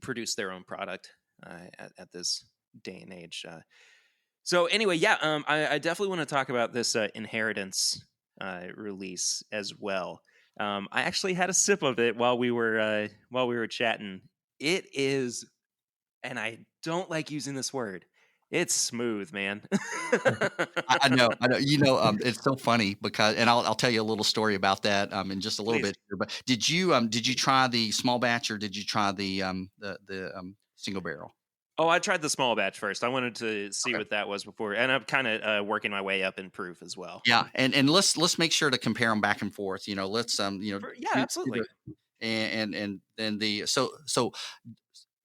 produce their own product at this day and age. So anyway, yeah, I definitely want to talk about this inheritance release as well. I actually had a sip of it while we were chatting. It is, and I don't like using this word. It's smooth, man. I know. It's so funny because, and I'll tell you a little story about that in just a little Please. bit here. But did you try the small batch, or did you try the single barrel? Oh, I tried the small batch first. I wanted to see Okay. what that was before, and I'm kind of working my way up in proof as well. Yeah, and let's make sure to compare them back and forth. Let's Yeah, do absolutely. and then so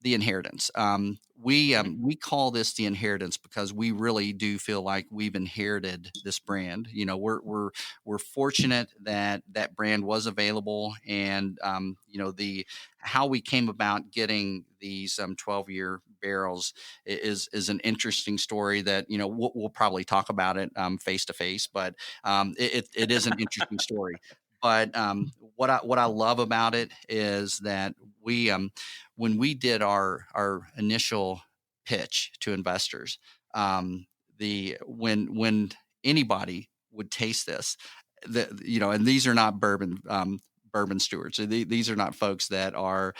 the inheritance. Hmm. We call this the inheritance because we really do feel like we've inherited this brand. We're fortunate that that brand was available, and the how we came about getting these 12-year barrels is an interesting story that we'll probably talk about it face to face, but it is an interesting story. But what I love about it is that we when we did our initial pitch to investors, when anybody would taste this, and these are not bourbon stewards. So these are not folks that are,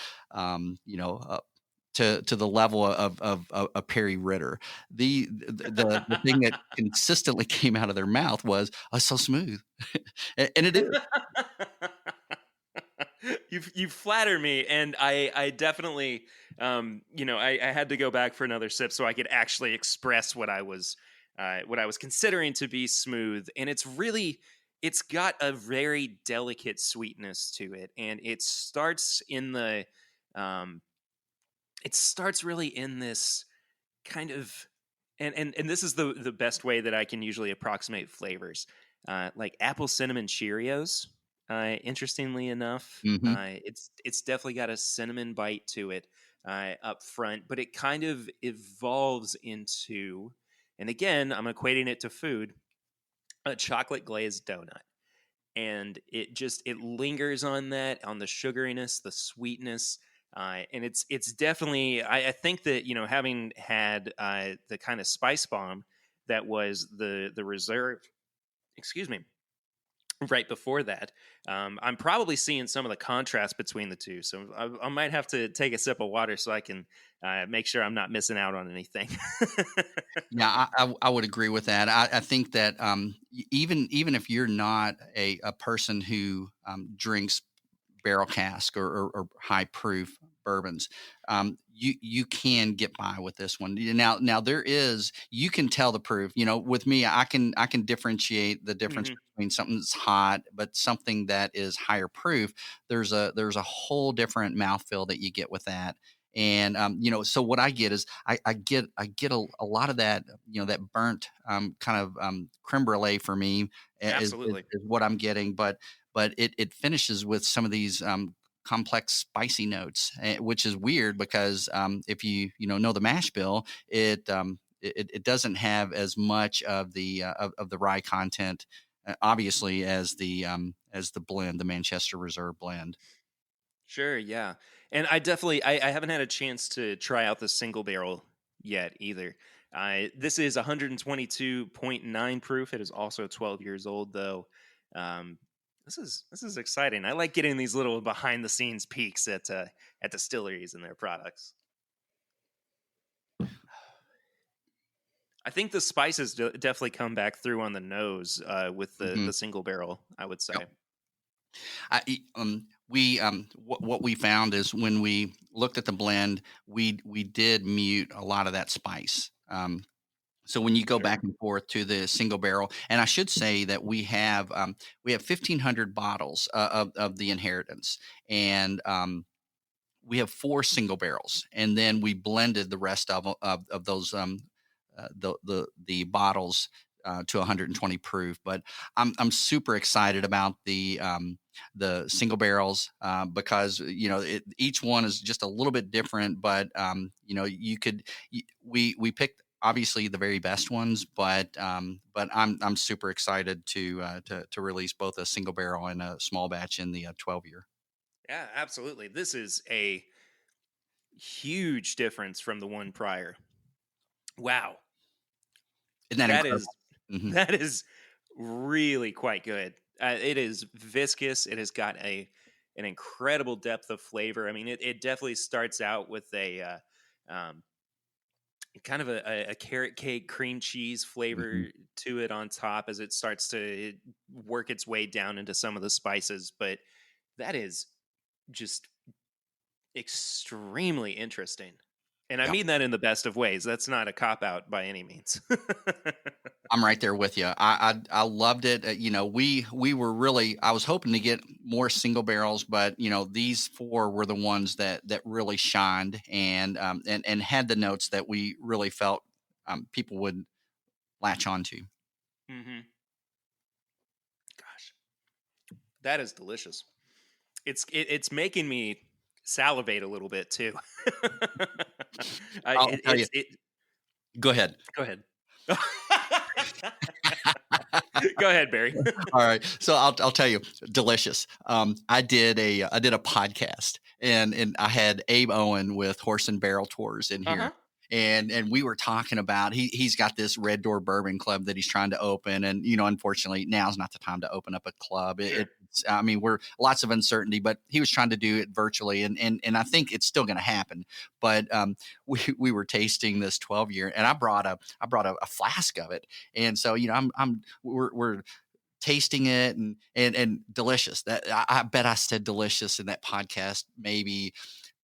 to the level of a Perry Ritter. The thing that consistently came out of their mouth was, "Oh, it's so smooth," and it is. You flatter me, and I definitely, I had to go back for another sip so I could actually express what I was considering to be smooth, and it's got a very delicate sweetness to it, and it starts really in this kind of, and this is the best way that I can usually approximate flavors, like apple cinnamon Cheerios. Interestingly enough, Mhm. it's definitely got a cinnamon bite to it up front, but it kind of evolves into, and again, I'm equating it to food, a chocolate glazed donut. And it lingers on that, on the sugariness, the sweetness, and it's definitely, I think that, having had the kind of spice bomb that was the reserve, excuse me, right before that, I'm probably seeing some of the contrast between the two. So I might have to take a sip of water so I can make sure I'm not missing out on anything. Yeah, I would agree with that. I think that even if you're not a person who drinks barrel cask or high proof bourbons, you can get by with this one. Now you can tell the proof. With me, I can differentiate the difference Mhm. between something that's hot but something that is higher proof. There's a whole different mouthfeel that you get with that. And so what I get is I get a lot of that, that burnt kind of creme brulee for me Absolutely. is what I'm getting, but it finishes with some of these complex spicy notes, which is weird because if you know the mash bill, it doesn't have as much of the rye content, obviously, as the blend, the Manchester Reserve blend. Sure, yeah. And I haven't had a chance to try out the single barrel yet either. This is 122.9 proof. It is also 12 years old though. Um, this is exciting. I like getting these little behind the scenes peeks at distilleries and their products. I think the spices definitely come back through on the nose with the Mhm. the single barrel, I would say. What we found is when we looked at the blend, we did mute a lot of that spice. So when you go back Sure. and forth to the single barrel, and I should say that we have 1,500 bottles of the Inheritance, and we have 4 single barrels, and then we blended the rest of those the bottles to 120 proof. But I'm super excited about the single barrels because each one is just a little bit different. But we picked obviously the very best ones, but I'm super excited to release both a single barrel and a small batch in the 12 year. Yeah, absolutely. This is a huge difference from the one prior. Wow. Isn't that That incredible? is Hmm. that is really quite good. It is viscous. It has got an incredible depth of flavor. I mean, it definitely starts out with a um, kind of a carrot cake cream cheese Hmm. flavor to it on top as it starts to work its way down into some of the spices. But that is just extremely interesting. And I Yeah. mean that in the best of ways. That's not a cop out by any means. I'm right there with you. I loved it. We were really. I was hoping to get more single barrels, but these 4 were the ones that really shined and had the notes that we really felt people would latch onto. Hmm. Gosh, that is delicious. It's making me salivate a little bit too. I'll tell you. Go ahead. Go ahead. Go ahead, Barry. All right. So I'll tell you, delicious. I did a podcast and I had Abe Owen with Horse and Barrel Tours in Uh here. huh. and we were talking about he's got this Red Door Bourbon Club that he's trying to open, and unfortunately now's not the time to open up a club. Sure. I mean, we're lots of uncertainty, but he was trying to do it virtually, and I think it's still going to happen. But we were tasting this 12-year, and I brought a flask of it, and so we're tasting it and delicious. That I bet I said delicious in that podcast maybe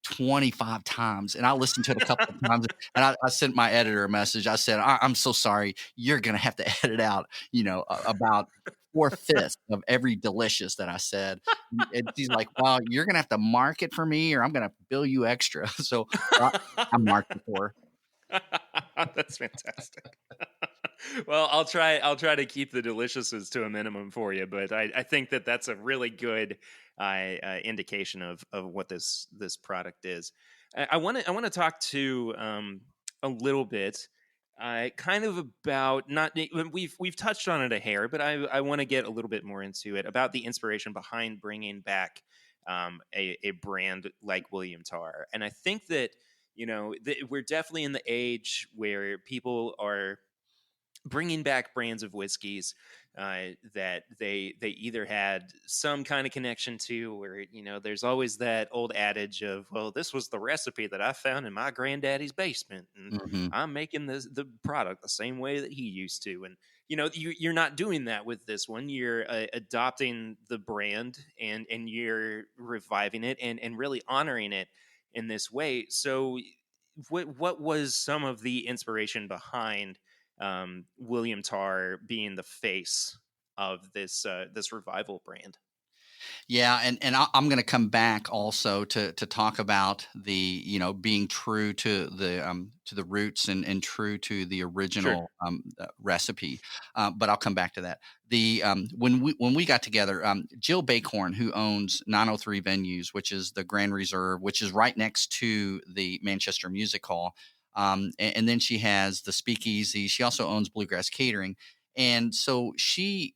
25 times, and I listened to it a couple of times, and I sent my editor a message. I said, I'm so sorry, you're gonna have to edit out about 4/5 of every delicious that I said. And she's like, well, you're gonna have to mark it for me, or I'm gonna bill you extra. So I marked it for her. That's fantastic. Well, I'll try to keep the deliciouses to a minimum for you, but I think that's a really good indication of what this product is. I want to talk to a little bit, kind of about not we've touched on it a hair, but I want to get a little bit more into it about the inspiration behind bringing back a brand like William Tarr, and I think that we're definitely in the age where people are bringing back brands of whiskeys that they either had some kind of connection to, or there's always that old adage of, well, this was the recipe that I found in my granddaddy's basement, and I'm making the product the same way that he used to. And you're not doing that with this one. You're adopting the brand and you're reviving it and really honoring it in this way. So what was some of the inspiration behind William Tarr being the face of this revival brand? Yeah, and I'm going to come back also to talk about the being true to the roots and true to the original recipe, but I'll come back to that. The when we got together, Jill Bakhorn, who owns 903 Venues, which is the Grand Reserve, which is right next to the Manchester Music Hall, and then she has the Speakeasy. She also owns Bluegrass Catering, and so she,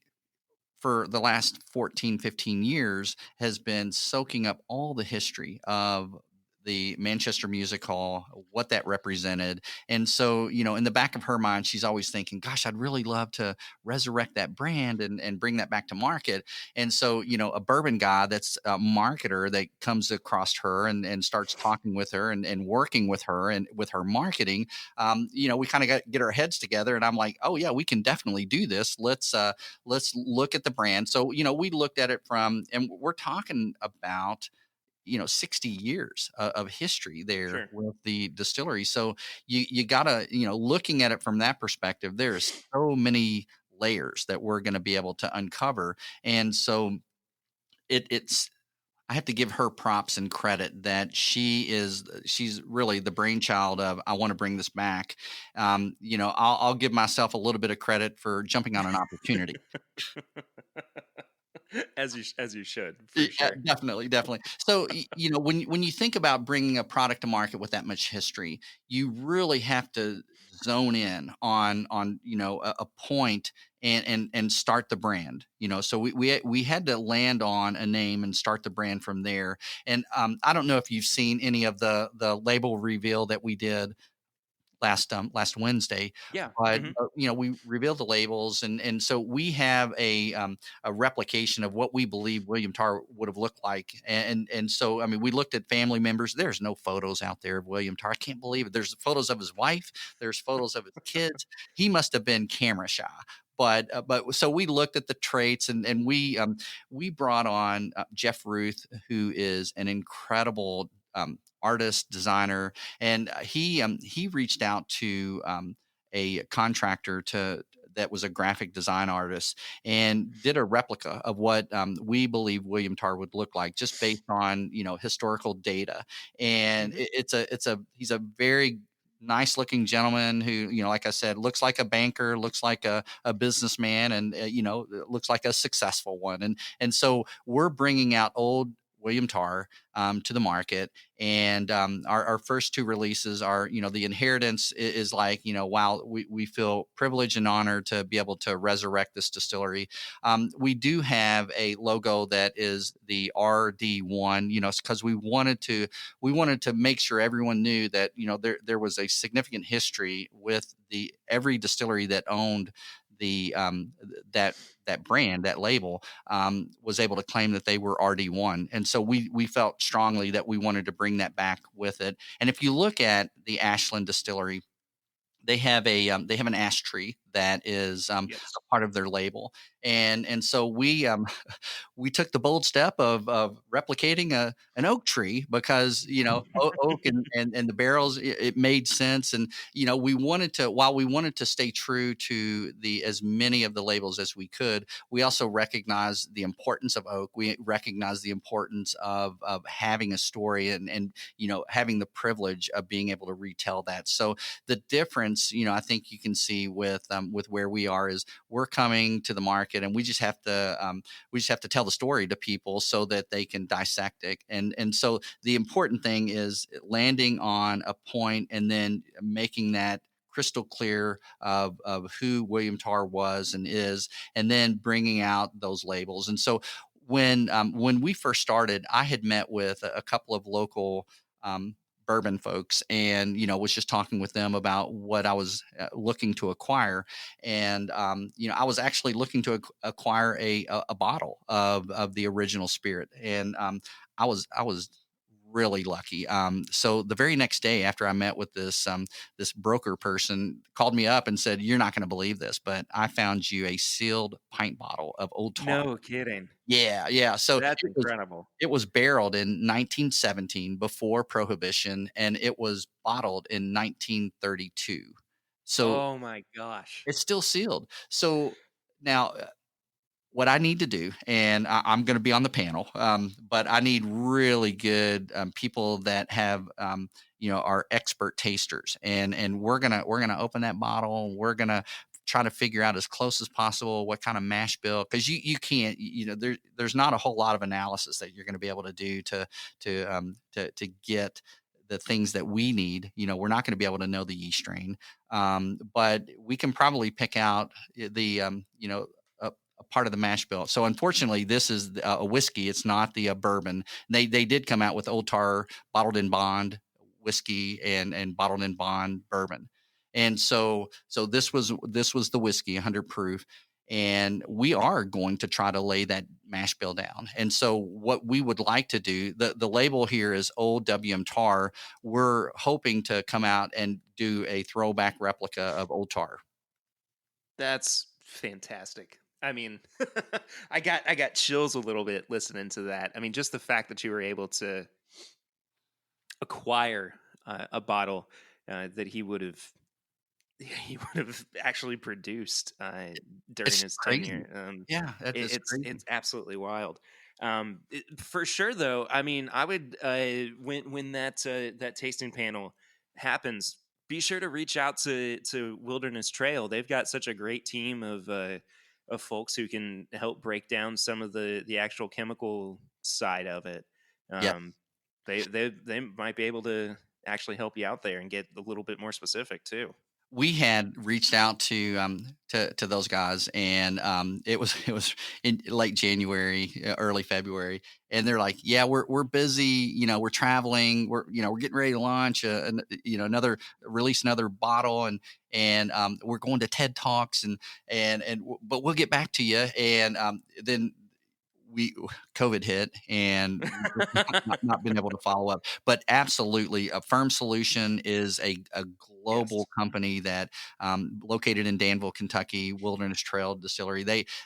for the last 14, 15 years, has been soaking up all the history of the Manchester Music Hall, what that represented. And so, in the back of her mind, she's always thinking, gosh, I'd really love to resurrect that brand and bring that back to market. And so, a bourbon guy that's a marketer that comes across her and starts talking with her and working with her and with her marketing, we kind of get our heads together, and I'm like, oh yeah, we can definitely do this. Let's look at the brand. So, we looked at it and we're talking about 60 years of history there with the distillery. So you gotta, looking at it from that perspective, there's so many layers that we're going to be able to uncover. And so it's, I have to give her props and credit that she's really the brainchild of, I want to bring this back. I'll give myself a little bit of credit for jumping on an opportunity. As you should, for sure. Definitely. So, when you think about bringing a product to market with that much history, you really have to zone in on a point and start the brand. So we had to land on a name and start the brand from there. And I don't know if you've seen any of the label reveal that we did last Wednesday. Yeah. But we revealed the labels, and so we have a replication of what we believe William Tarr would have looked like. And so, I mean, we looked at family members. There's no photos out there of William Tarr. I can't believe it. There's photos of his wife. There's photos of his kids. He must have been camera shy. But so we looked at the traits, and we brought on Jeff Ruth, who is an incredible artist, designer, and he reached out to a contractor that was a graphic design artist and did a replica of what we believe William Tarr would look like, just based on historical data. And he's a very nice looking gentleman who, like I said, looks like a banker, looks like a businessman, and looks like a successful one. And so we're bringing out old William Tarr to the market. And our first two releases are, the inheritance is like, while we feel privileged and honored to be able to resurrect this distillery, we do have a logo that is the RD1, because we wanted to make sure everyone knew that, there was a significant history with every distillery that owned the that brand, that label, was able to claim that they were RD1. And so we felt strongly that we wanted to bring that back with it. And if you look at the Ashland Distillery, they have an ash tree that is a Yes. part of their label, and so we took the bold step of replicating an oak tree, because oak and the barrels, it made sense. And while we wanted to stay true to the as many of the labels as we could, we also recognize the importance of oak. We recognize the importance of having a story, and having the privilege of being able to retell that. So the difference, I think you can see with where we are, is we're coming to the market, and we just have to tell the story to people so that they can dissect it. And so the important thing is landing on a point, and then making that crystal clear of who William Tarr was and is, and then bringing out those labels. And so when we first started, I had met with a couple of local bourbon folks, and was just talking with them about what I was looking to acquire. And I was actually looking to acquire a bottle of the original spirit. And I was really lucky. So the very next day after I met with this broker person, called me up and said, "You're not going to believe this, but I found you a sealed pint bottle of Old Tarr." No kidding. Yeah, yeah. So That's incredible. it was barreled in 1917, before Prohibition, and it was bottled in 1932. So Oh my gosh. it's still sealed. So now, what I need to do, and I'm going to be on the panel, but I need really good people that have, are expert tasters, and we're gonna open that bottle. And we're gonna try to figure out as close as possible what kind of mash bill, because you can't, there's not a whole lot of analysis that you're going to be able to do to get the things that we need. We're not going to be able to know the yeast strain, but we can probably pick out the a part of the mash bill. So unfortunately, this is a whiskey. It's not the bourbon. They did come out with Old Tarr bottled in bond whiskey, and bottled in bond bourbon. And so this was the whiskey, 100 proof. And we are going to try to lay that mash bill down. And so what we would like to do, the label here is Old WM Tarr. We're hoping to come out and do a throwback replica of Old Tarr. That's fantastic. I mean, I got chills a little bit listening to that. I mean, just the fact that you were able to acquire a bottle that he would have actually produced during It's his crazy. tenure. Yeah, that is crazy. It's absolutely wild. For sure, though. I mean, I would when that tasting panel happens, be sure to reach out to Wilderness Trail. They've got such a great team of folks who can help break down some of the actual chemical side of it. Yeah. They might be able to actually help you out there and get a little bit more specific too. We had reached out to those guys, and it was in late January, early February, and they're like, "Yeah, we're busy. We're traveling. We're getting ready to launch another release another bottle, and we're going to TED Talks, but we'll get back to you." And then COVID hit, and not been able to follow up. But absolutely, a Firm Solution is a global Yes. company that located in Danville, Kentucky, Wilderness Trail Distillery.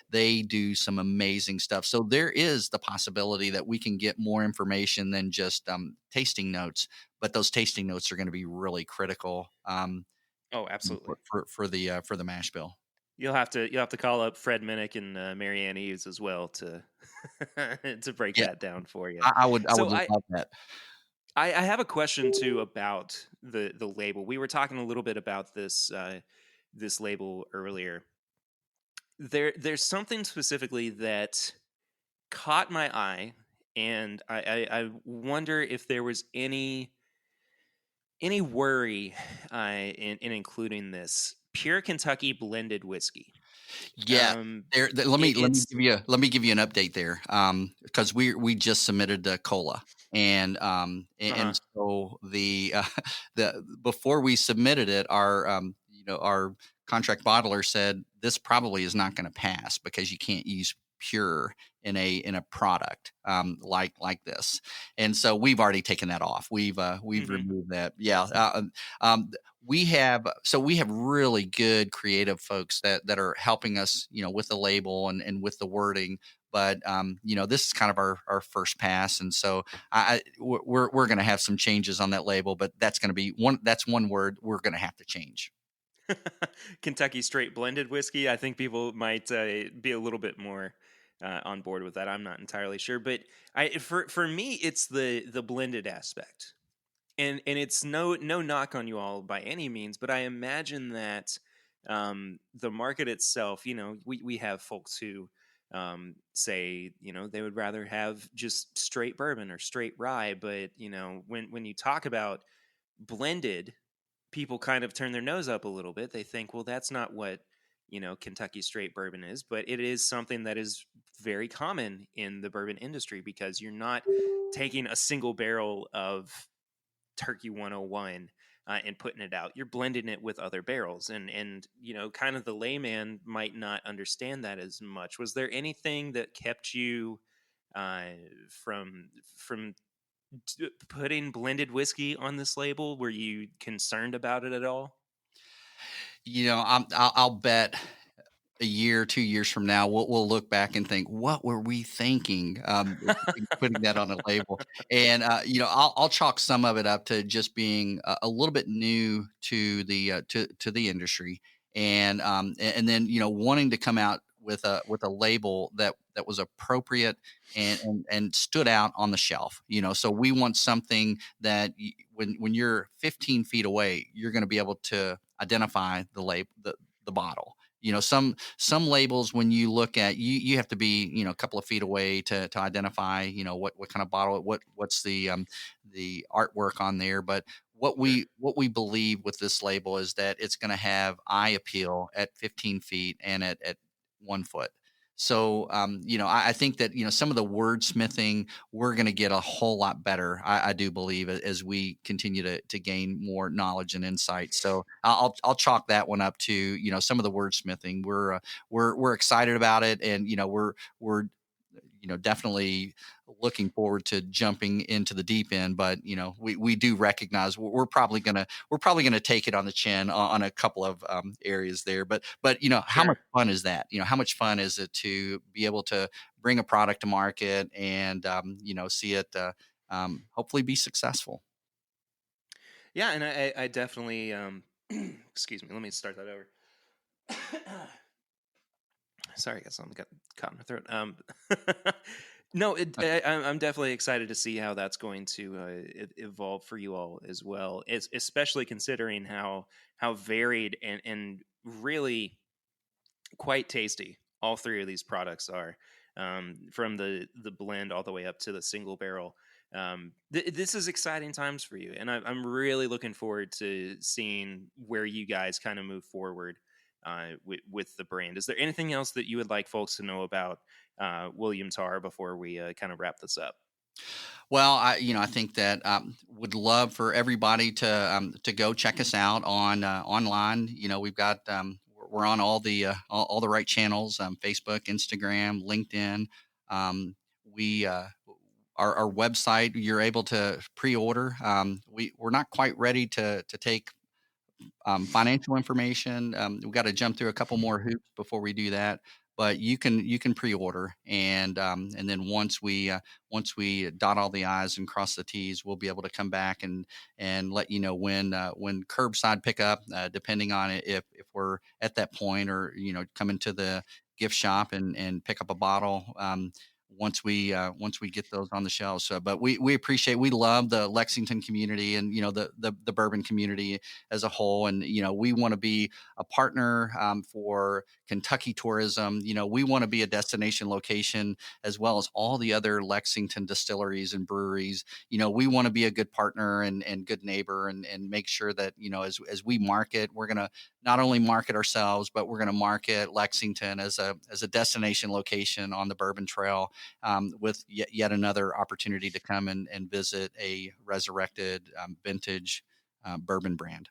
They do some amazing stuff. So there is the possibility that we can get more information than just tasting notes, but those tasting notes are going to be really critical Oh, absolutely. for the mash bill. You'll have to call up Fred Minnick and Marianne Eves as well to to break Yeah, that down for you. I would So love that. I have a question too about the label. We were talking a little bit about this label earlier. There's something specifically that caught my eye, and I wonder if there was any worry in including this pure Kentucky blended whiskey. Yeah, It's let me give you an update there, because we just submitted the cola, and uh so the before we submitted it, our contract bottler said this probably is not going to pass because you can't use pure in a product like this, and so we've already taken that off. We've mhm. removed that. Yeah. Um, we have really good creative folks that are helping us, with the label and with the wording. But this is kind of our first pass, and so we're going to have some changes on that label. But that's one word we're going to have to change. Kentucky straight blended whiskey. I think people might be a little bit more on board with that. I'm not entirely sure, but for me, it's the blended aspect, and it's no knock on you all by any means, but I imagine that the market itself, we have folks who say they would rather have just straight bourbon or straight rye, but when you talk about blended, people kind of turn their nose up a little bit. They think, well, that's not what Kentucky straight bourbon is, but it is something that is very common in the bourbon industry because you're not taking a single barrel of Turkey 101 and putting it out. You're blending it with other barrels, and kind of the layman might not understand that as much. Was there anything that kept you uh, from putting blended whiskey on this label? Were you concerned about it at all? I'll bet a year, 2 years from now, we'll look back and think, what were we thinking, putting that on a label? And I'll chalk some of it up to just being a little bit new to the industry, and then wanting to come out with a label that was appropriate and stood out on the shelf. So we want something that when you're 15 feet away, you're going to be able to identify the bottle. Some labels, when you look at, you have to be a couple of feet away to identify what kind of bottle, what's the artwork on there. But Sure. what we believe with this label is that it's going to have eye appeal at 15 feet and at 1 foot. So I think that some of the wordsmithing, we're going to get a whole lot better. I do believe, as we continue to gain more knowledge and insight. So I'll chalk that one up to some of the wordsmithing. We're excited about it, and we're definitely looking forward to jumping into the deep end. But we do recognize we're probably gonna take it on the chin on a couple of areas there. But how much Sure. fun is that? How much fun is it to be able to bring a product to market and see it hopefully be successfut? Yeah, and I definitely excuse me. Let me start that over. Sorry, I got something got caught in my throat. No, I'm definitely excited to see how that's going to evolve for you all as well, especially considering how varied and really quite tasty all three of these products are, from the blend all the way up to the single barrel. This is exciting times for you, and I'm really looking forward to seeing where you guys kind of move forward with the brand. Is there anything else that you would like folks to know about William Tarr before we kind of wrap this up? Well, I think that would love for everybody to go check us out on online. We've got we're on all the right channels: Facebook, Instagram, LinkedIn. We Our website, you're able to pre-order. We're not quite ready to take financial information. We've got to jump through a couple more hoops before we do that. But you can pre-order, and then once we dot all the i's and cross the t's, we'll be able to come back and let you know when curbside pickup, depending on it, if we're at that point, or come into the gift shop and pick up a bottle. once we get those on the shelves. So, but we love the Lexington community and the bourbon community as a whole, and we want to be a partner for Kentucky tourism. We want to be a destination location as well as all the other Lexington distilleries and breweries. We want to be a good partner and good neighbor, and make sure that as we market, we're going to not only market ourselves, but we're going to market Lexington as a destination location on the Bourbon Trail, with yet another opportunity to come and visit a resurrected vintage bourbon brand.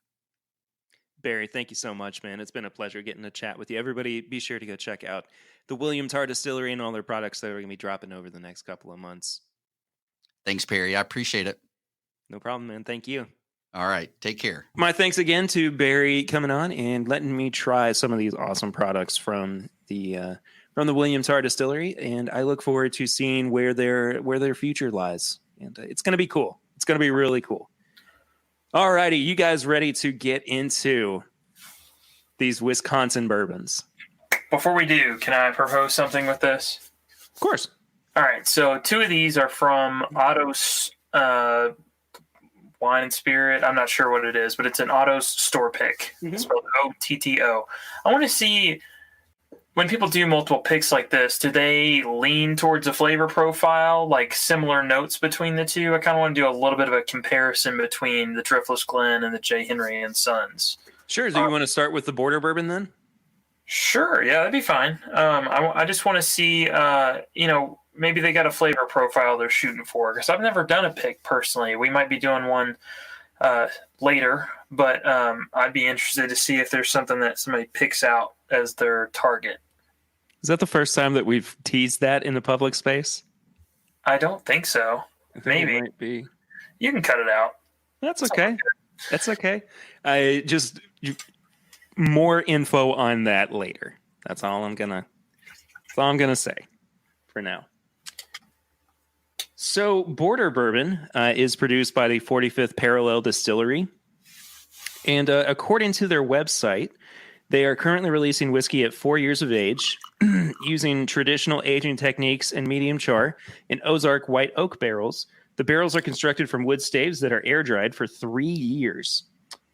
Barry, thank you so much, man. It's been a pleasure getting to chat with you. Everybody, be sure to go check out the William Tarr Distillery and all their products that are going to be dropping over the next couple of months. Thanks, Perry. I appreciate it. No problem, man. Thank you. All right. Take care. My thanks again to Barry coming on and letting me try some of these awesome products from the William Tarr Distillery, and I look forward to seeing where their future lies. And it's going to be cool. It's going to be really cool. All righty, you guys ready to get into these Wisconsin bourbons? Before we do, can I propose something with this? Of course. All right, so 2 of these are from Otto's Wine and Spirit. I'm not sure what it is, but it's an Otto's store pick. It's spelled OTTO. I want to see, when people do multiple picks like this, do they lean towards a flavor profile, like similar notes between the two? I kind of want to do a little bit of a comparison between the Driftless Glen and the J. Henry and Sons. Sure. Do you want to start with the Border Bourbon then? Sure. Yeah, that'd be fine. I just want to see, maybe they got a flavor profile they're shooting for, because I've never done a pick personally. We might be doing one later, but I'd be interested to see if there's something that somebody picks out as their target. Is that the first time that we've teased that in the public space? I don't think so. I think Maybe. it might be. You can cut it out. That's okay. That's okay. I just more info on that later. That's all I'm gonna say for now. So Border Bourbon is produced by the 45th Parallel Distillery, and according to their website, they are currently releasing whiskey at 4 years of age, using traditional aging techniques and medium char in Ozark white oak barrels. The barrels are constructed from wood staves that are air dried for 3 years.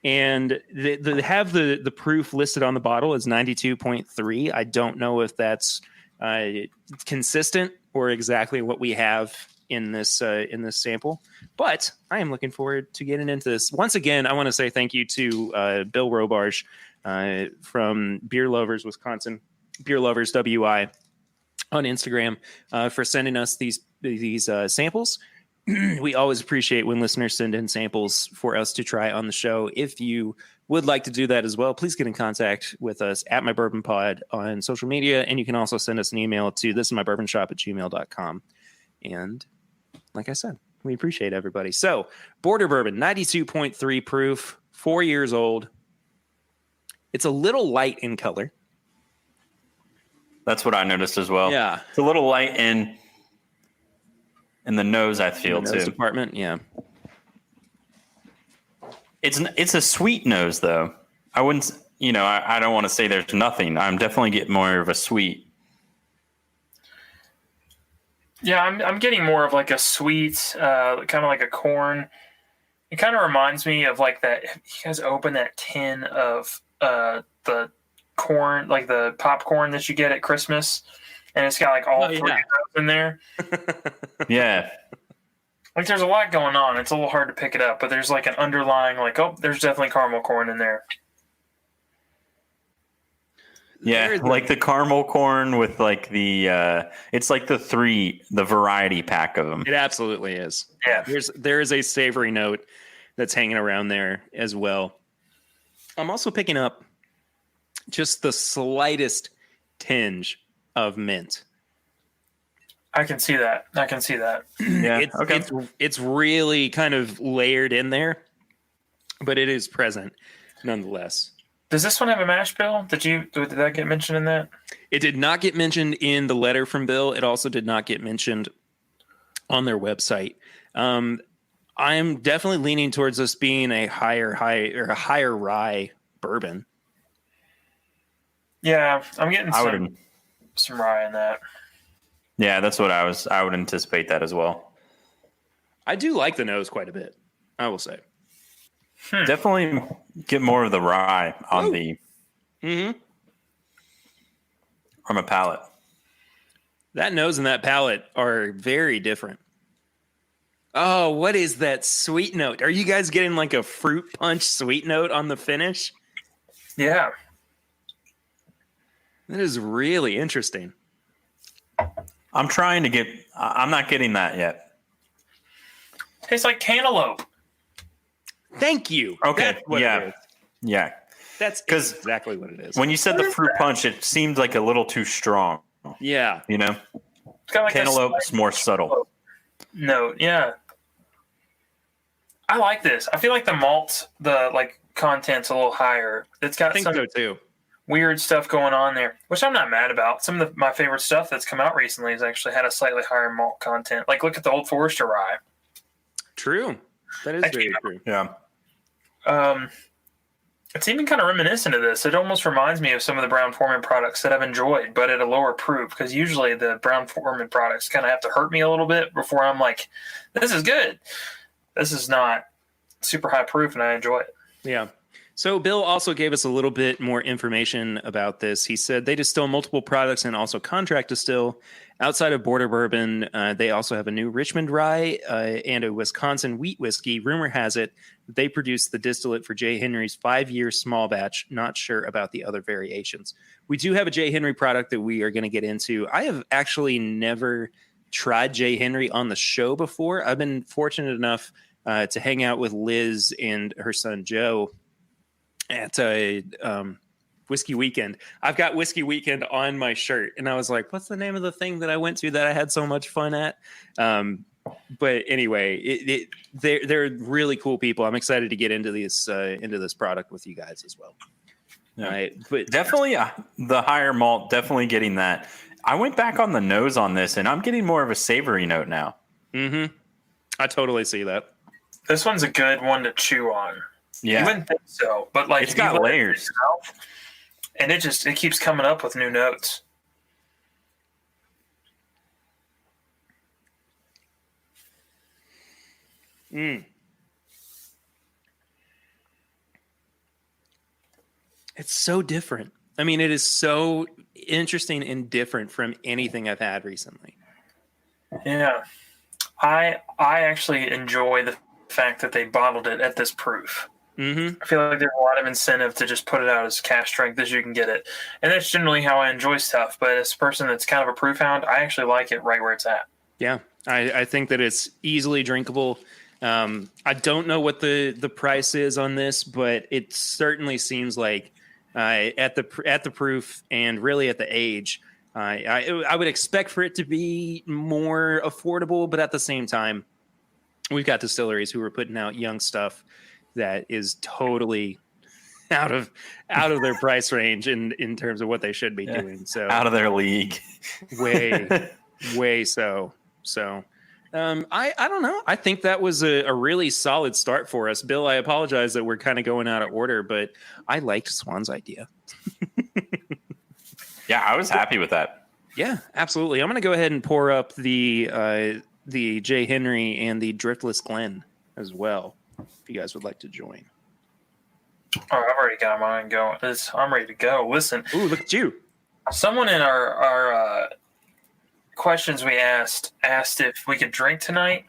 And they have the proof listed on the bottle as 92.3. I don't know if that's consistent or exactly what we have in this sample, but I am looking forward to getting into this. Once again, I want to say thank you to Bill Robarge from Beer Lovers Wisconsin, Beer Lovers WI on Instagram, for sending us these samples. We always appreciate when listeners send in samples for us to try on the show. If you would like to do that as well, please get in contact with us at My Bourbon Pod on social media, and you can also send us an email to thisismybourbonshop@gmail.com. And like I said, we appreciate everybody. So Border Bourbon, 92.3 proof, 4 years old. It's a little light in color. That's what I noticed as well. Yeah. It's a little light in the nose, I feel, in the nose too. department, yeah. It's a sweet nose, though. I wouldn't, I don't want to say there's nothing. I'm definitely getting more of a sweet. Yeah, I'm getting more of like a sweet, kind of like a corn. It kind of reminds me of like that. You guys open that tin of the corn, like the popcorn that you get at Christmas, and it's got like all 3 of those in there. Yeah. Like there's a lot going on. It's a little hard to pick it up, but there's like an underlying there's definitely caramel corn in there. Yeah, like the caramel corn with like the it's like the variety pack of them. It absolutely is. Yeah. There is a savory note that's hanging around there as well. I'm also picking up just the slightest tinge of mint. I can see that. Yeah. It's really kind of layered in there, but it is present nonetheless. Does this one have a mash bill? Did that get mentioned in that? It did not get mentioned in the letter from Bill. It also did not get mentioned on their website. I'm definitely leaning towards this being a higher rye bourbon. Yeah, I'm getting some rye in that. Yeah, that's what I would anticipate that as well. I do like the nose quite a bit, I will say. Definitely get more of the rye on Woo. the Mm-hmm. on the palate. That nose and that palate are very different. Oh, what is that sweet note? Are you guys getting like a fruit punch sweet note on the finish? Yeah. That is really interesting. I'm trying to get. I'm not getting that yet. Tastes like cantaloupe. Thank you. Okay, That's what yeah. it is. Yeah, That's 'Cause exactly what it is. when you said the fruit punch, it seemed like a little too strong. Yeah. You know, It's got like cantaloupe's more subtle. note. Yeah. I like this. I feel like the malt, the like content's a little higher. It's I got think some so too. weird stuff going on there, which I'm not mad about. Some of my favorite stuff that's come out recently has actually had a slightly higher malt content. Like look at the Old Forester rye. True. That is very true. Yeah, It's even kind of reminiscent of this. It almost reminds me of some of the Brown-Forman products that I've enjoyed, but at a lower proof. Because usually the Brown-Forman products kind of have to hurt me a little bit before I'm like, this is good. This is not super high proof, and I enjoy it. Yeah. So Bill also gave us a little bit more information about this. He said they distill multiple products and also contract distill. Outside of Border Bourbon, they also have a new Richmond rye and a Wisconsin wheat whiskey. Rumor has it that they produced the distillate for J. Henry's 5-year small batch. Not sure about the other variations. We do have a J. Henry product that we are going to get into. I have actually never tried J. Henry on the show before. I've been fortunate enough to hang out with Liz and her son Joe at a Whiskey Weekend. I've got Whiskey Weekend on my shirt, and I was like, "What's the name of the thing that I went to that I had so much fun at?" But anyway, they're really cool people. I'm excited to get into this product with you guys as well. Yeah. Right, but definitely the higher malt. Definitely getting that. I went back on the nose on this, and I'm getting more of a savory note now. Mm-hmm. I totally see that. This one's a good one to chew on. Yeah, You wouldn't think so, but like it's if you got let it in layers. your mouth, and it keeps coming up with new notes. It's so different. I mean, it is so interesting and different from anything I've had recently. Yeah, I actually enjoy the fact that they bottled it at this proof. Mm-hmm. I feel like there's a lot of incentive to just put it out as cash strength as you can get it, and that's generally how I enjoy stuff. But as a person that's kind of a proof hound, I actually like it right where it's at. Yeah, I think that it's easily drinkable. I don't know what the price is on this, but it certainly seems like at the proof and really at the age, I would expect for it to be more affordable. But at the same time, we've got distilleries who are putting out young stuff that is totally out of their price range in terms of what they should be doing. So Out of their league. way so. So I don't know. I think that was a really solid start for us. Bill, I apologize that we're kind of going out of order, but I liked Swan's idea. Yeah, I was happy with that. Yeah, absolutely. I'm going to go ahead and pour up the J. Henry and the Driftless Glen as well, if you guys would like to join. Oh, I've already got mine going. I'm ready to go. Listen, Ooh, look at you. someone in our questions we asked if we could drink tonight.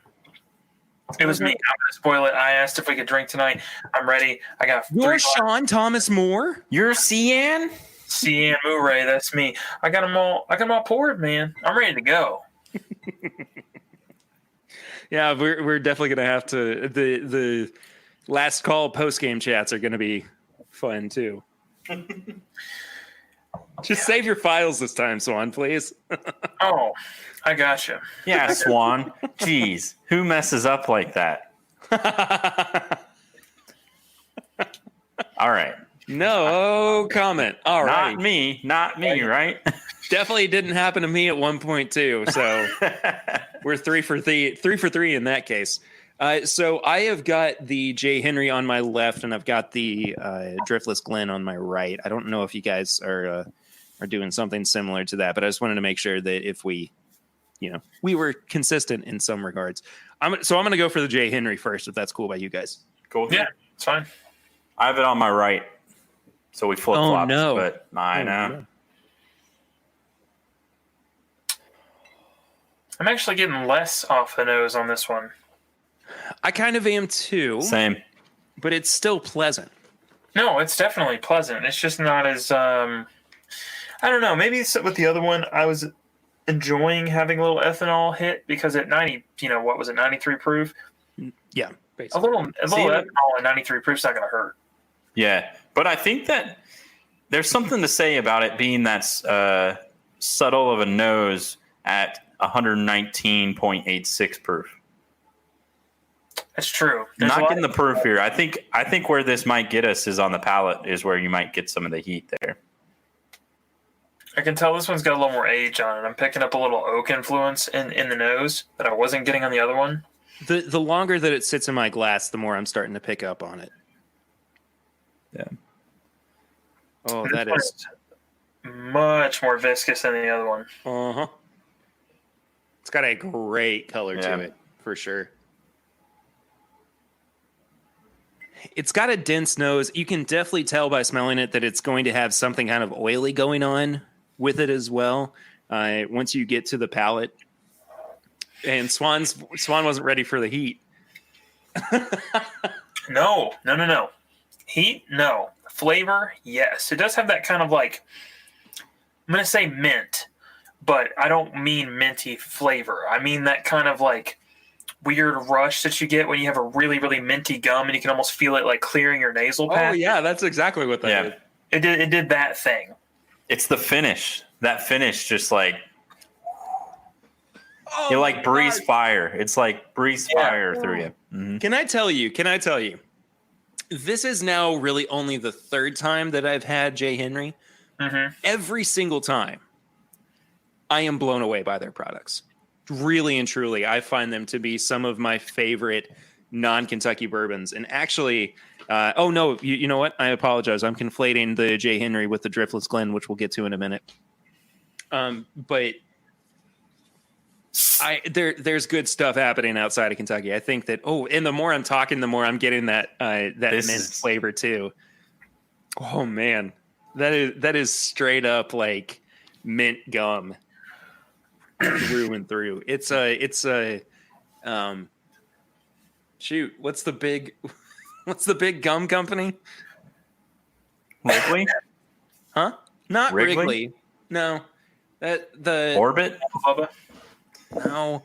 It was me. I'm gonna spoil it. I asked if we could drink tonight. I'm ready. I got You're 3 Sean Thomas Moore? You're Cian? Cian Murray. That's me. I got them all poured, man. I'm ready to go. Yeah, we're definitely gonna have to. The last call post game chats are gonna be fun too. Just save your files this time, Swan, please. Oh, I gotcha. Yeah, Swan. Jeez, who messes up like that? All right. No comment. All right. Not me, right? Definitely didn't happen to me at one point too. So we're 3 for 3 in that case. So I have got the J. Henry on my left, and I've got the Driftless Glen on my right. I don't know if you guys are doing something similar to that, but I just wanted to make sure that if we we were consistent in some regards. I'm going to go for the J. Henry first, if that's cool by you guys. Cool. Yeah, it's fine. I have it on my right, so we flip flop. no. But I know. No. I'm actually getting less off the nose on this one. I kind of am too. Same. But it's still pleasant. No, it's definitely pleasant. It's just not as I don't know. Maybe it's with the other one, I was enjoying having a little ethanol hit because at 90, what was it, 93 proof? Yeah, A basically. little ethanol at 93 proof is not going to hurt. Yeah, but I think that there's something to say about it being that subtle of a nose at 119.86 proof. That's true. Not getting the proof here. I think where this might get us is on the palate, is where you might get some of the heat there. I can tell this one's got a little more age on it. I'm picking up a little oak influence in the nose that I wasn't getting on the other one. The longer that it sits in my glass, the more I'm starting to pick up on it. Yeah. Oh, This that one is much more viscous than the other one. Uh-huh. It's got a great color Yeah. to it, for sure. It's got a dense nose. You can definitely tell by smelling it that it's going to have something kind of oily going on with it as well. Once you get to the palate. And Swan wasn't ready for the heat. No. Heat, no. Flavor, yes. It does have that kind of like, I'm going to say mint, but I don't mean minty flavor. I mean that kind of like weird rush that you get when you have a really, really minty gum and you can almost feel it like clearing your nasal Oh, passage. yeah, that's exactly what that is. It did that thing. It's the finish. That finish just like, Oh, you like breeze God. fire. It's like breeze fire through you. Mm-hmm. Can I tell you? This is now really only the third time that I've had J. Henry. Mm-hmm. Every single time, I am blown away by their products. Really and truly, I find them to be some of my favorite non-Kentucky bourbons. And actually, oh no, you know what? I apologize. I'm conflating the J. Henry with the Driftless Glen, which we'll get to in a minute. But there's good stuff happening outside of Kentucky. I think that. Oh, and the more I'm talking, the more I'm getting that mint flavor too. Oh man, that is straight up like mint gum through and through. It's a shoot. What's the big gum company? Wrigley? Huh? Not Wrigley? Wrigley. No, the Orbit? Bubba. No,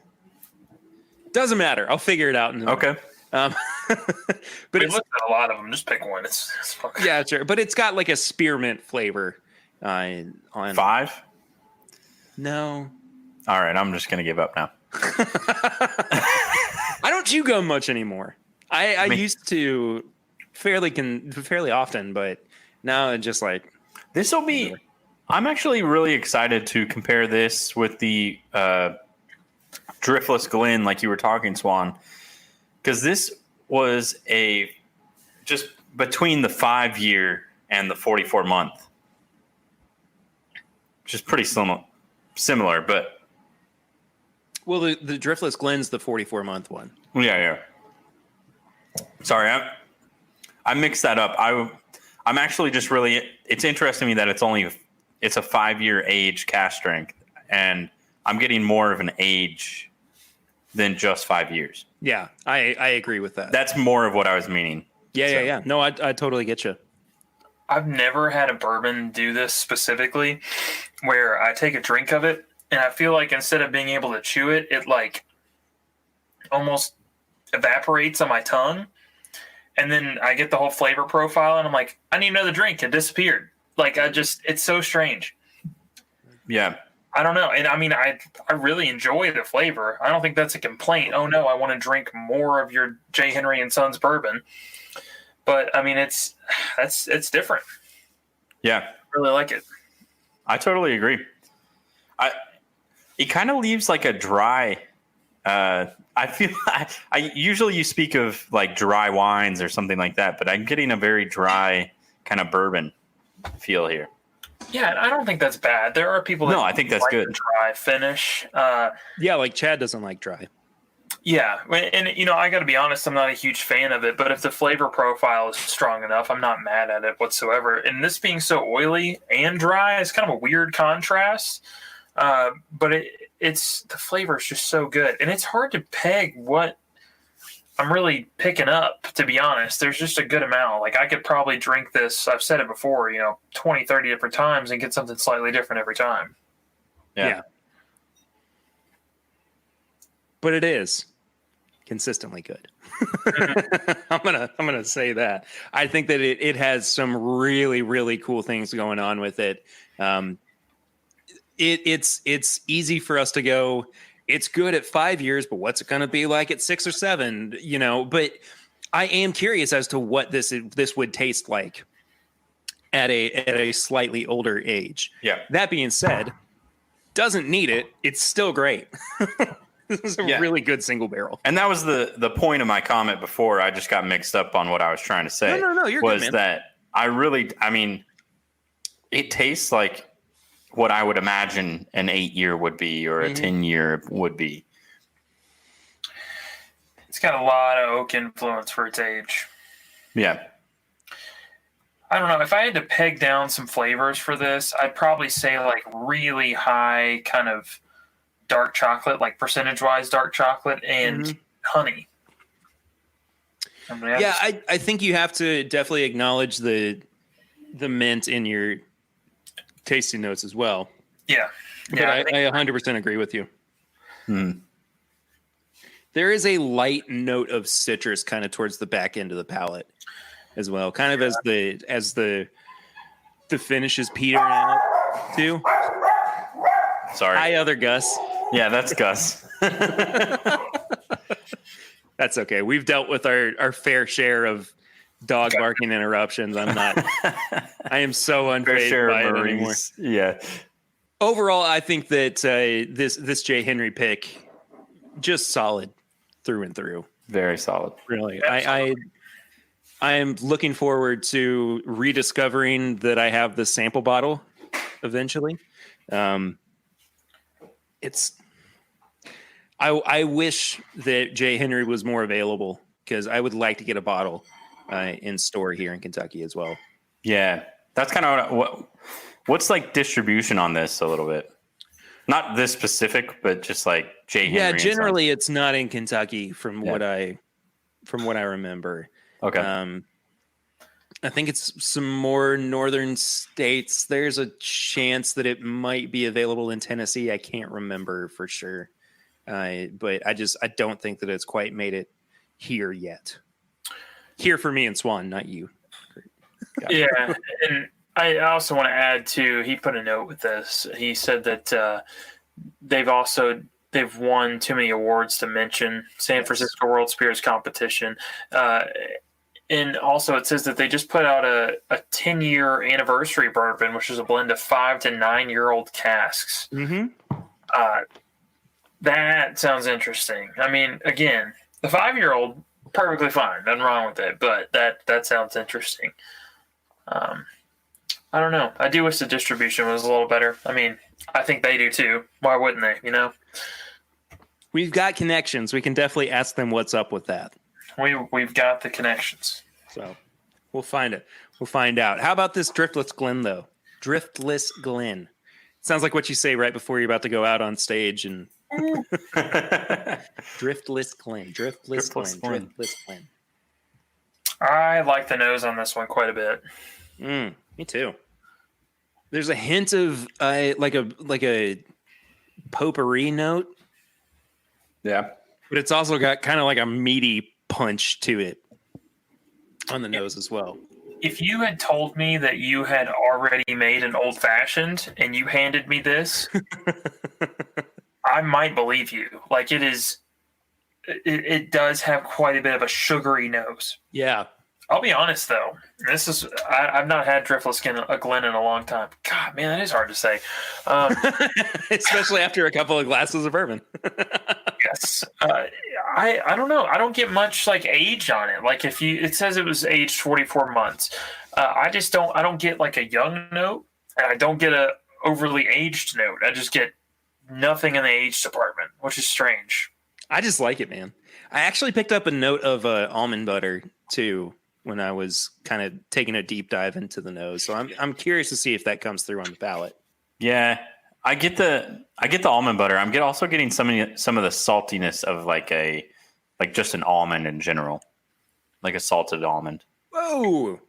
doesn't matter. I'll figure it out. Okay. But We it's, looked at a lot of them. Just pick one. It's fucking. yeah, sure. But it's got like a spearmint flavor on 5? No, All right, I'm just going to give up now. I don't chew gum much anymore. I used to fairly often, but now it's just like This will be. I'm actually really excited to compare this with the Driftless Glen, like you were talking, Swan, because this was just between the 5-year and the 44-month, which is pretty similar, but well, the Driftless Glen's the 44-month one. yeah. Sorry, I mixed that up. I'm actually just really. It's interesting to me that it's a 5-year age cask strength, and I'm getting more of an age than just 5 years. Yeah, I agree with that. That's more of what I was meaning. Yeah. No, I totally get you. I've never had a bourbon do this specifically, where I take a drink of it and I feel like instead of being able to chew it, it like almost evaporates on my tongue, and then I get the whole flavor profile, and I'm like, I need another drink. It disappeared. Like it's so strange. Yeah. I don't know. And I mean, I really enjoy the flavor. I don't think that's a complaint. Oh no, I want to drink more of your J. Henry and Sons bourbon. But I mean, it's different. Yeah. I really like it. I totally agree. It kind of leaves like a dry. I feel I usually you speak of like dry wines or something like that, but I'm getting a very dry kind of bourbon feel here. Yeah, and I don't think that's bad. There are people that No, I think that's like good. the dry finish. Yeah, like Chad doesn't like dry. Yeah, and I got to be honest, I'm not a huge fan of it, but if the flavor profile is strong enough, I'm not mad at it whatsoever. And this being so oily and dry is kind of a weird contrast, but it's the flavor is just so good, and it's hard to peg what I'm really picking up, to be honest. There's just a good amount. Like, I could probably drink this, I've said it before, 20, 30 different times and get something slightly different every time. Yeah. But it is consistently good. I'm gonna say that. I think that it has some really, really cool things going on with it. It's easy for us to go, it's good at 5 years, but what's it gonna be like at 6 or 7? But I am curious as to what this would taste like at a slightly older age. Yeah. That being said, doesn't need it. It's still great. This is a really good single barrel. And that was the point of my comment before. I just got mixed up on what I was trying to say. No, you're was good, man. that it tastes like what I would imagine an 8-year would be or a 10-year would be. It's got a lot of oak influence for its age. Yeah. I don't know. If I had to peg down some flavors for this, I'd probably say like really high kind of dark chocolate, like percentage-wise dark chocolate and honey. I think you have to definitely acknowledge the mint in your tasting notes as well. Yeah. But I 100% agree with you. There is a light note of citrus kind of towards the back end of the palate as well, kind of as the finish is petering out too. Sorry. Hi, other Gus. Yeah, that's Gus. That's okay. We've dealt with our fair share of dog barking interruptions. I am so unfazed by it anymore. Yeah. Overall, I think that this J. Henry pick, just solid through and through. Very solid. Really. I am looking forward to rediscovering that I have the sample bottle eventually. I wish that J. Henry was more available because I would like to get a bottle in store here in Kentucky as well. Yeah, that's kind of what's like distribution on this a little bit. Not this specific, but just like J. Henry. Yeah, generally it's not in Kentucky from what I remember. Okay. I think it's some more northern states. There's a chance that it might be available in Tennessee. I can't remember for sure. But I don't think that it's quite made it here yet. Here for me and Swan, not you. Yeah, and I also want to add too. He put a note with this. He said that they've won too many awards to mention. San Francisco World Spirits Competition, and also it says that they just put out a 10-year anniversary bourbon, which is a blend of 5 to 9-year-old casks. That sounds interesting. I mean, again, the 5-year-old, perfectly fine, nothing wrong with it, but that sounds interesting. I don't know. I do wish the distribution was a little better. I mean, I think they do too. Why wouldn't they? We've got connections. We can definitely ask them what's up with that. We've got the connections. So we'll find it. We'll find out. How about this Driftless Glen though? Driftless Glen. Sounds like what you say right before you're about to go out on stage and Driftless Glen. Driftless Glen. Driftless Glen. I like the nose on this one quite a bit. Me too. There's a hint of like a potpourri note. Yeah. But it's also got kind of like a meaty punch to it on the nose as well. If you had told me that you had already made an old fashioned and you handed me this, I might believe you. Like it does have quite a bit of a sugary nose. Yeah. I'll be honest though. I've not had Driftless Glen in a long time. God, man, that is hard to say. Especially after a couple of glasses of bourbon. Yes. I don't know. I don't get much like age on it. Like it says it was aged 44 months. I don't get like a young note. and I don't get a overly aged note. I just get nothing in the age department, which is strange. I just like it, man. I actually picked up a note of almond butter too when I was kind of taking a deep dive into the nose. So I'm curious to see if that comes through on the palate. Yeah, I get the almond butter. I'm also getting some of the saltiness of like just an almond in general, like a salted almond. Whoa!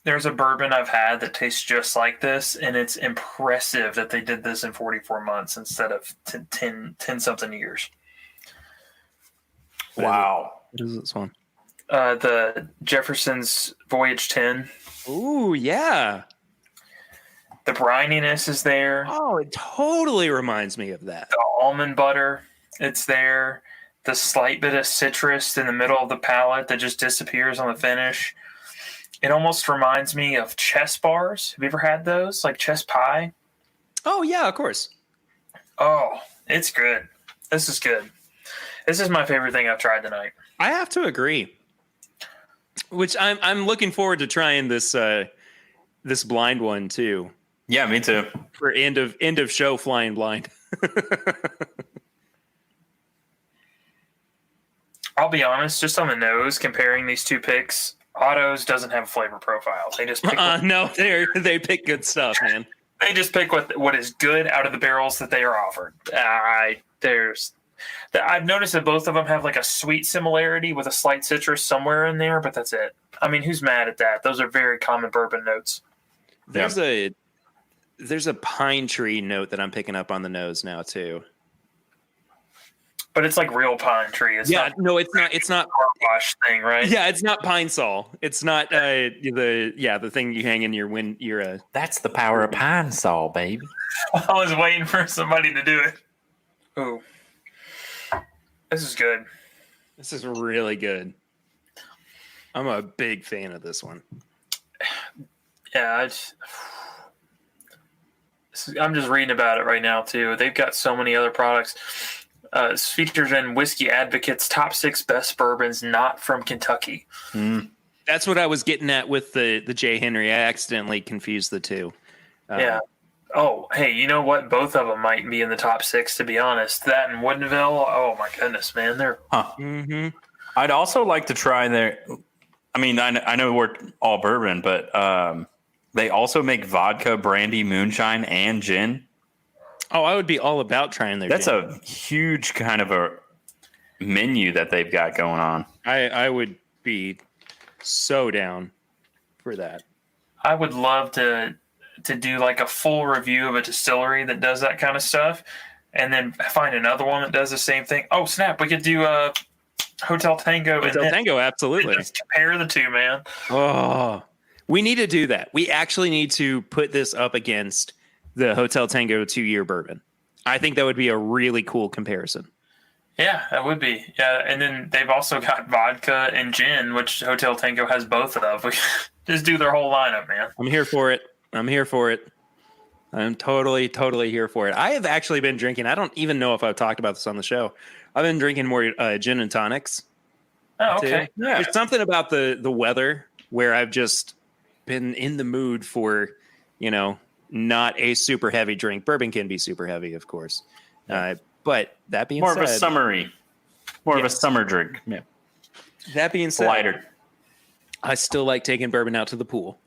There's a bourbon I've had that tastes just like this, and it's impressive that they did this in 44 months instead of 10 something years. Wow. What is this one? The Jefferson's Voyage 10. Ooh, yeah. The brininess is there. Oh, it totally reminds me of that. The almond butter, it's there. The slight bit of citrus in the middle of the palate that just disappears on the finish. It almost reminds me of chess bars. Have you ever had those? Like chess pie? Oh, yeah, of course. Oh, it's good. This is good. This is my favorite thing I've tried tonight. I have to agree. Which I'm looking forward to trying this this blind one too. Yeah, me too. For end of show flying blind. I'll be honest, just on the nose, comparing these two picks, Otto's doesn't have a flavor profile. They just pick no, they pick good stuff, man. They just pick what is good out of the barrels that they are offered. I've noticed that both of them have like a sweet similarity with a slight citrus somewhere in there, but that's it. I mean, who's mad at that? Those are very common bourbon notes. There's a pine tree note that I'm picking up on the nose now too. But it's like real pine tree. It's not it's not car wash thing, right? Yeah, it's not pine sol. It's not the thing you hang in your That's the power of pine sol, baby. I was waiting for somebody to do it. Ooh. This is good. This is really good. I'm a big fan of this one. Yeah, I'm just reading about it right now too. They've got so many other products. It's featured in Whiskey Advocate's top 6 best bourbons not from Kentucky. That's what I was getting at with the J. Henry. I accidentally confused the two. Yeah. Oh, hey, you know what? Both of them might be in the top 6, to be honest. That and Woodinville. Oh, my goodness, man. They're. Huh. Mm-hmm. I'd also like to try their. I mean, I know we're all bourbon, but they also make vodka, brandy, moonshine, and gin. Oh, I would be all about trying their. That's gin. a huge kind of a menu that they've got going on. I would be so down for that. I would love to do like a full review of a distillery that does that kind of stuff, and then find another one that does the same thing. Oh, snap. We could do Hotel Tango. Hotel Tango, absolutely. Just compare the two, man. Oh, we need to do that. We actually need to put this up against the Hotel Tango 2-year bourbon. I think that would be a really cool comparison. Yeah, that would be. Yeah, and then they've also got vodka and gin, which Hotel Tango has both of. We just do their whole lineup, man. I'm here for it. I'm totally here for it. I have actually been drinking. I don't even know if I've talked about this on the show. I've been drinking more gin and tonics. Oh, okay. Too. Yeah. There's something about the weather where I've just been in the mood for, not a super heavy drink. Bourbon can be super heavy, of course. But that being more said, of a summer drink. Yeah. That being said, lighter. I still like taking bourbon out to the pool.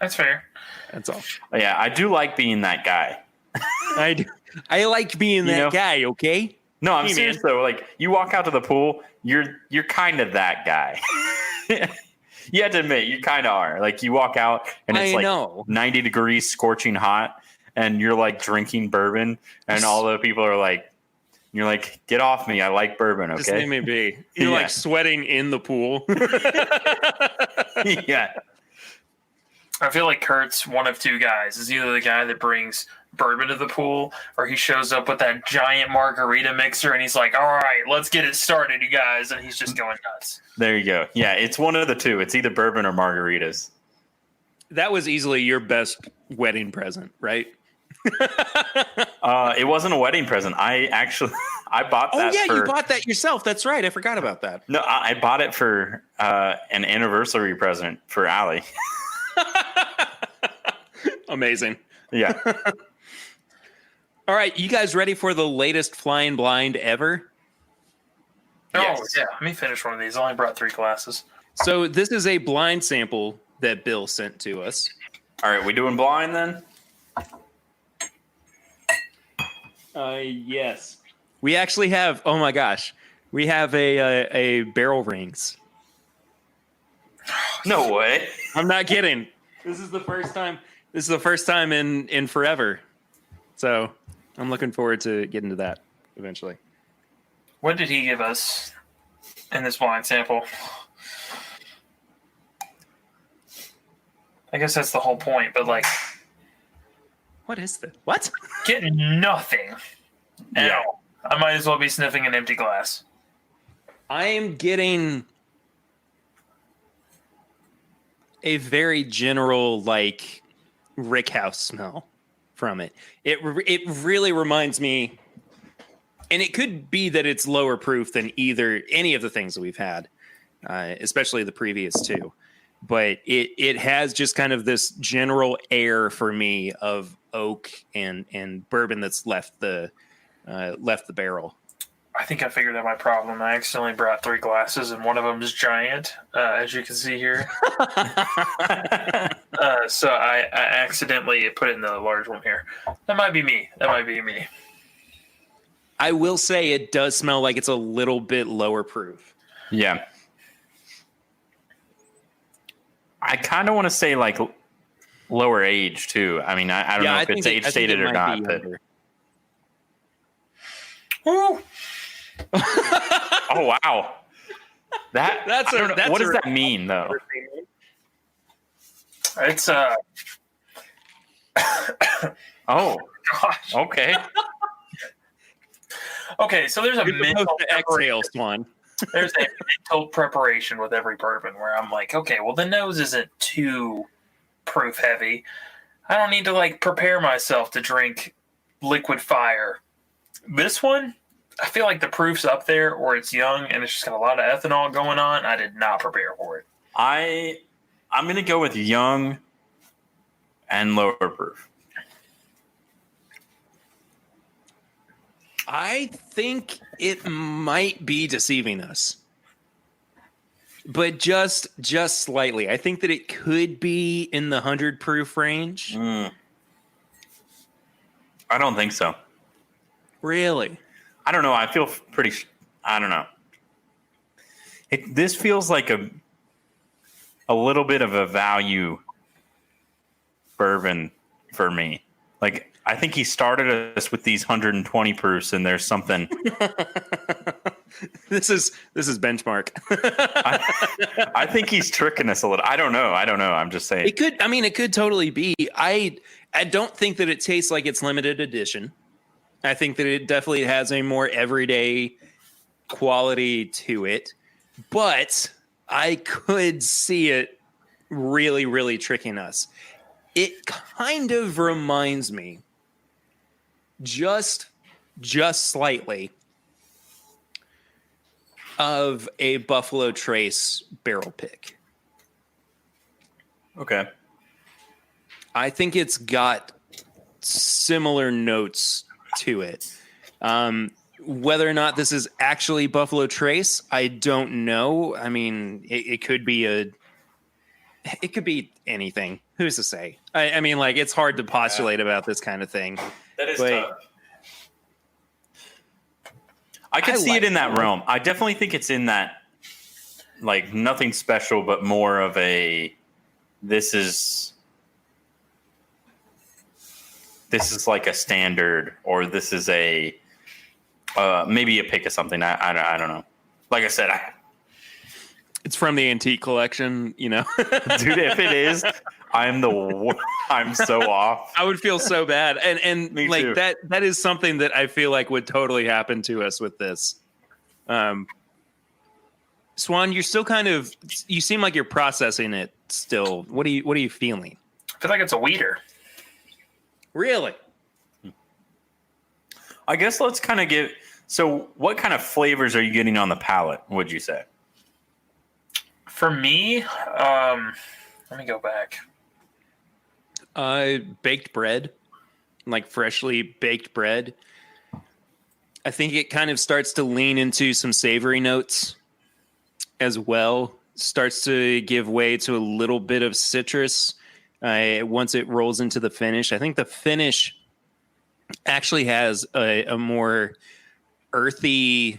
That's fair. That's all. Yeah, I do like being that guy. I do. I like being that guy. Okay. No, I'm serious though. Like you walk out to the pool, you're kind of that guy. You have to admit, you kind of are. Like you walk out and it's 90 degrees, scorching hot, and you're like drinking bourbon, and all the people are like, you're like, get off me! I like bourbon. Okay, just leave me be. You're like sweating in the pool. Yeah. I feel like Kurt's one of two guys. Is either the guy that brings bourbon to the pool, or he shows up with that giant margarita mixer and he's like, all right, let's get it started, you guys. And he's just going nuts. There you go. Yeah, it's one of the two. It's either bourbon or margaritas. That was easily your best wedding present, right? It wasn't a wedding present. I bought that. Oh, yeah, you bought that yourself. That's right. I forgot about that. No, I bought it for an anniversary present for Allie. Amazing. Yeah. All right, you guys ready for the latest flying blind ever? Oh, Yes. yeah. Let me finish one of these. I only brought 3 glasses. So this is a blind sample that Bill sent to us. All right, we doing blind then? Yes. We actually have, oh my gosh, we have a barrel rings. No way. I'm not kidding. This is the first time. This is the first time in forever. So I'm looking forward to getting to that eventually. What did he give us in this blind sample? I guess that's the whole point, but like, What is this? What? getting nothing. Yeah. Ow. I might as well be sniffing an empty glass. I am getting a very general like rick house smell from it. It really reminds me, and it could be that it's lower proof than any of the things that we've had, especially the previous two. But it has just kind of this general air for me of oak and bourbon that's left the barrel. I think I figured out my problem. I accidentally brought 3 glasses, and one of them is giant, as you can see here. So I accidentally put it in the large one here. That might be me. I will say it does smell like it's a little bit lower proof. Yeah. I kind of want to say like lower age too. I mean, I don't know if it's age stated or not. But... Woo! Oh wow, That's what does that mean though? It's Oh, gosh. okay. Okay, so there's a You're mental supposed to exhale, Swan. there's a mental preparation with every bourbon where I'm like, okay, well the nose isn't too proof heavy. I don't need to like prepare myself to drink liquid fire. This one, I feel like the proof's up there, or it's young and it's just got a lot of ethanol going on. I did not prepare for it. I'm gonna go with young and lower proof. I think it might be deceiving us, but just slightly. I think that it could be in the 100 proof range. I don't think so. Really? I don't know. I feel pretty. I don't know. This feels like a little bit of a value bourbon for me. Like I think he started us with these 120 proofs, and there's something. This is benchmark. I think he's tricking us a little. I don't know. I'm just saying. It could. I mean, it could totally be. I don't think that it tastes like it's limited edition. I think that it definitely has a more everyday quality to it, but I could see it really, really tricking us. It kind of reminds me, just slightly, of a Buffalo Trace barrel pick. Okay. I think it's got similar notes to it. Whether or not this is actually Buffalo Trace, I don't know. I mean, it could be it could be anything. Who's to say? I mean, like, it's hard to postulate about this kind of thing. That is tough. I can see it in that realm. I definitely think it's in that, like, nothing special, but more of a, this is like a standard, or this is a, maybe a pick of something. I don't know. Like I said, it's from the antique collection, you know. Dude, if it is, I'm so off. I would feel so bad, and Me like too. that is something that I feel like would totally happen to us with this. Swan, you're still you seem like you're processing it still. What are you feeling? I feel like it's a weeder. Really? I guess let's kind of get. So, what kind of flavors are you getting on the palate? Would you say? For me, let me go back. Baked bread, like freshly baked bread. I think it kind of starts to lean into some savory notes as well. Starts to give way to a little bit of citrus once it rolls into the finish. I think the finish actually has a more earthy,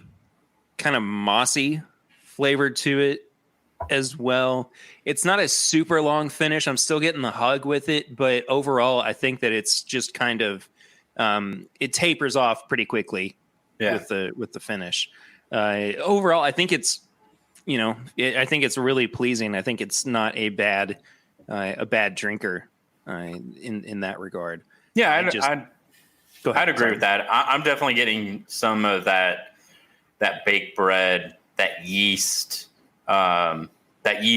kind of mossy flavor to it as well. It's not a super long finish. I'm still getting the hug with it, but overall, I think that it's just kind of it tapers off pretty quickly with the finish. Overall, I think it's I think it's really pleasing. I think it's not a bad drinker in that regard. Yeah, I'd agree with that. I'm definitely getting some of that baked bread, that yeast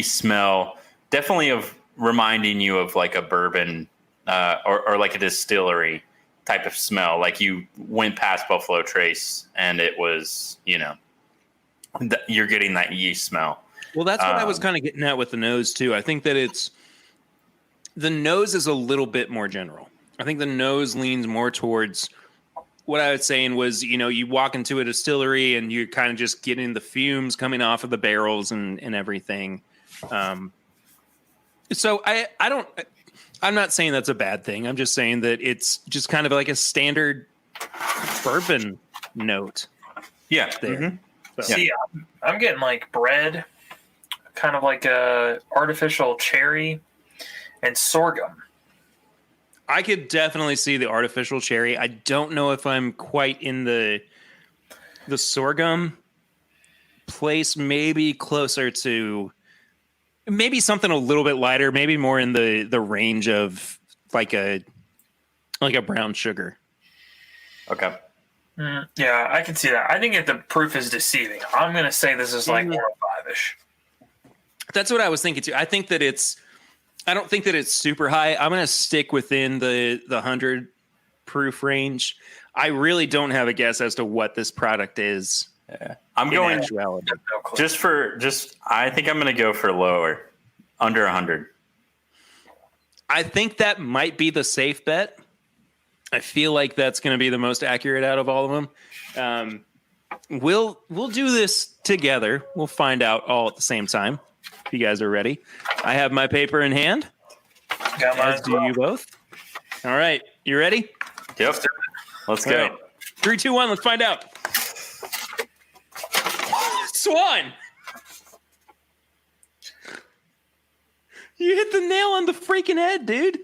smell, definitely of reminding you of like a bourbon or like a distillery type of smell. Like you went past Buffalo Trace and it was, you're getting that yeast smell. Well, that's what I was kind of getting at with the nose too. I think that the nose is a little bit more general. I think the nose leans more towards what I was saying was, you walk into a distillery and you're kind of just getting the fumes coming off of the barrels and everything. So I'm not saying that's a bad thing. I'm just saying that it's just kind of like a standard bourbon note. Yeah. There. Mm-hmm. So. See, I'm getting like bread, kind of like a artificial cherry and sorghum. I could definitely see the artificial cherry. I don't know if I'm quite in the sorghum place. Maybe closer to maybe something a little bit lighter. Maybe more in the range of like a brown sugar. Okay. Yeah, I can see that. I think that the proof is deceiving. I'm going to say this is like 105-ish. That's what I was thinking too. I don't think that it's super high. I'm going to stick within the 100 proof range. I really don't have a guess as to what this product is. Yeah. I'm going No I think I'm going to go for lower, under 100. I think that might be the safe bet. I feel like that's going to be the most accurate out of all of them. We'll do this together. We'll find out all at the same time. If you guys are ready, I have my paper in hand. Got mine As do you both. All right, you ready? Yep. Let's go. Right. 3, 2, 1. Let's find out. Swan, you hit the nail on the freaking head, dude.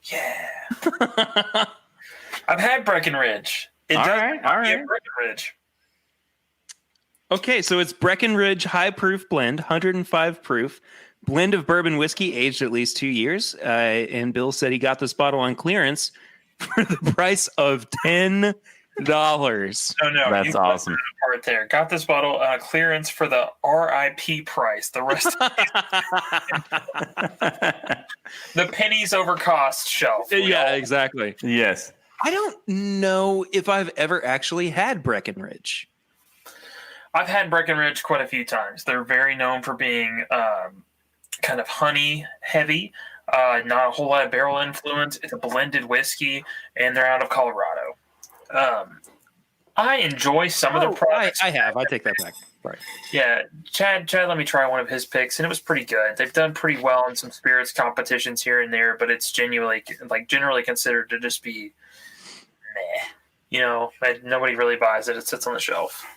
Yeah. I've had Breckenridge. All right. Breckenridge. Okay, so it's Breckenridge High Proof Blend, 105 proof, blend of bourbon whiskey aged at least 2 years. And Bill said he got this bottle on clearance for the price of $10. No, that's awesome. Part there. Got this bottle clearance for the RIP price. The rest, the pennies over cost shelf. Yeah, exactly. Yes. I don't know if I've ever actually had Breckenridge. I've had Breckenridge quite a few times. They're very known for being kind of honey heavy, not a whole lot of barrel influence. It's a blended whiskey, and they're out of Colorado. I enjoy some of the products. I have. I take that back. Right. Yeah, Chad let me try one of his picks, and it was pretty good. They've done pretty well in some spirits competitions here and there, but it's generally considered to just be meh. Nobody really buys it. It sits on the shelf.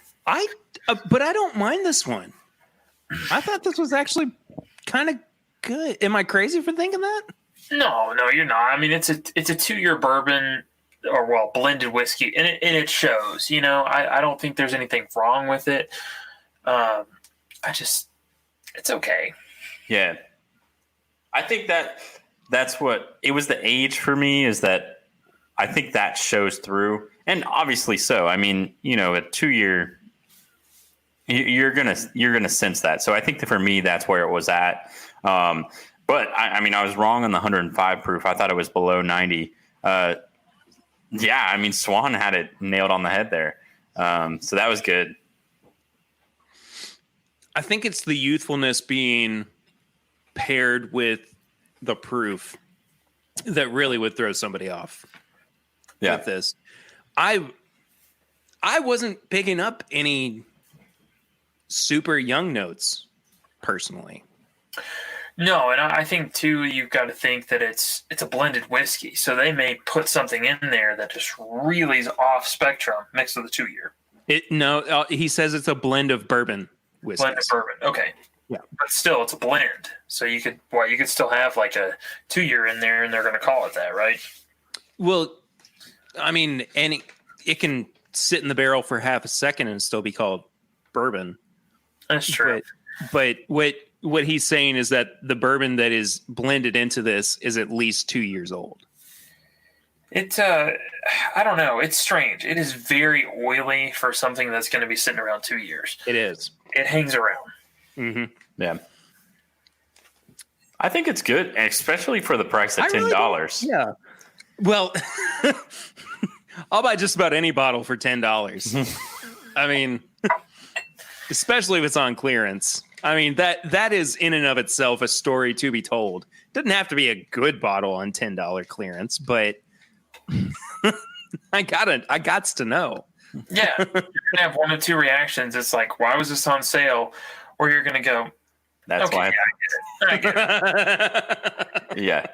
But I don't mind this one. I thought this was actually kind of good. Am I crazy for thinking that? No, you're not. I mean, it's a 2-year bourbon or blended whiskey, and it shows. I don't think there's anything wrong with it. It's okay. Yeah, I think that's what it was. The age for me is that I think that shows through, and obviously so. I mean, a 2-year. You're gonna sense that. So I think that for me, that's where it was at. But I mean, I was wrong on the 105 proof. I thought it was below 90. Yeah, I mean, Swan had it nailed on the head there. So that was good. I think it's the youthfulness being paired with the proof that really would throw somebody off Yeah. with this. I wasn't picking up any super young notes personally. No, and I think too, you've got to think that it's a blended whiskey, so they may put something in there that just really is off spectrum mixed with a 2-year. He says it's a blend of bourbon whiskey. Blend of bourbon, okay. Yeah, but still, it's a blend, so you could still have like a 2-year in there, and they're going to call it that, right? Well, I mean, and it can sit in the barrel for half a second and still be called bourbon. That's true. But what he's saying is that the bourbon that is blended into this is at least 2 years old. It, I don't know. It's strange. It is very oily for something that's going to be sitting around 2 years. It is. It hangs around. Mm-hmm. Yeah. I think it's good, especially for the price of $10. Really yeah. Well, I'll buy just about any bottle for $10. I mean, especially if it's on clearance. I mean, that is in and of itself a story to be told. Doesn't have to be a good bottle on $10 clearance, but I gots to know. Yeah, you're gonna have one of two reactions. It's like, why was this on sale? Or you're gonna go, that's okay, why. Yeah, I get it. Yeah.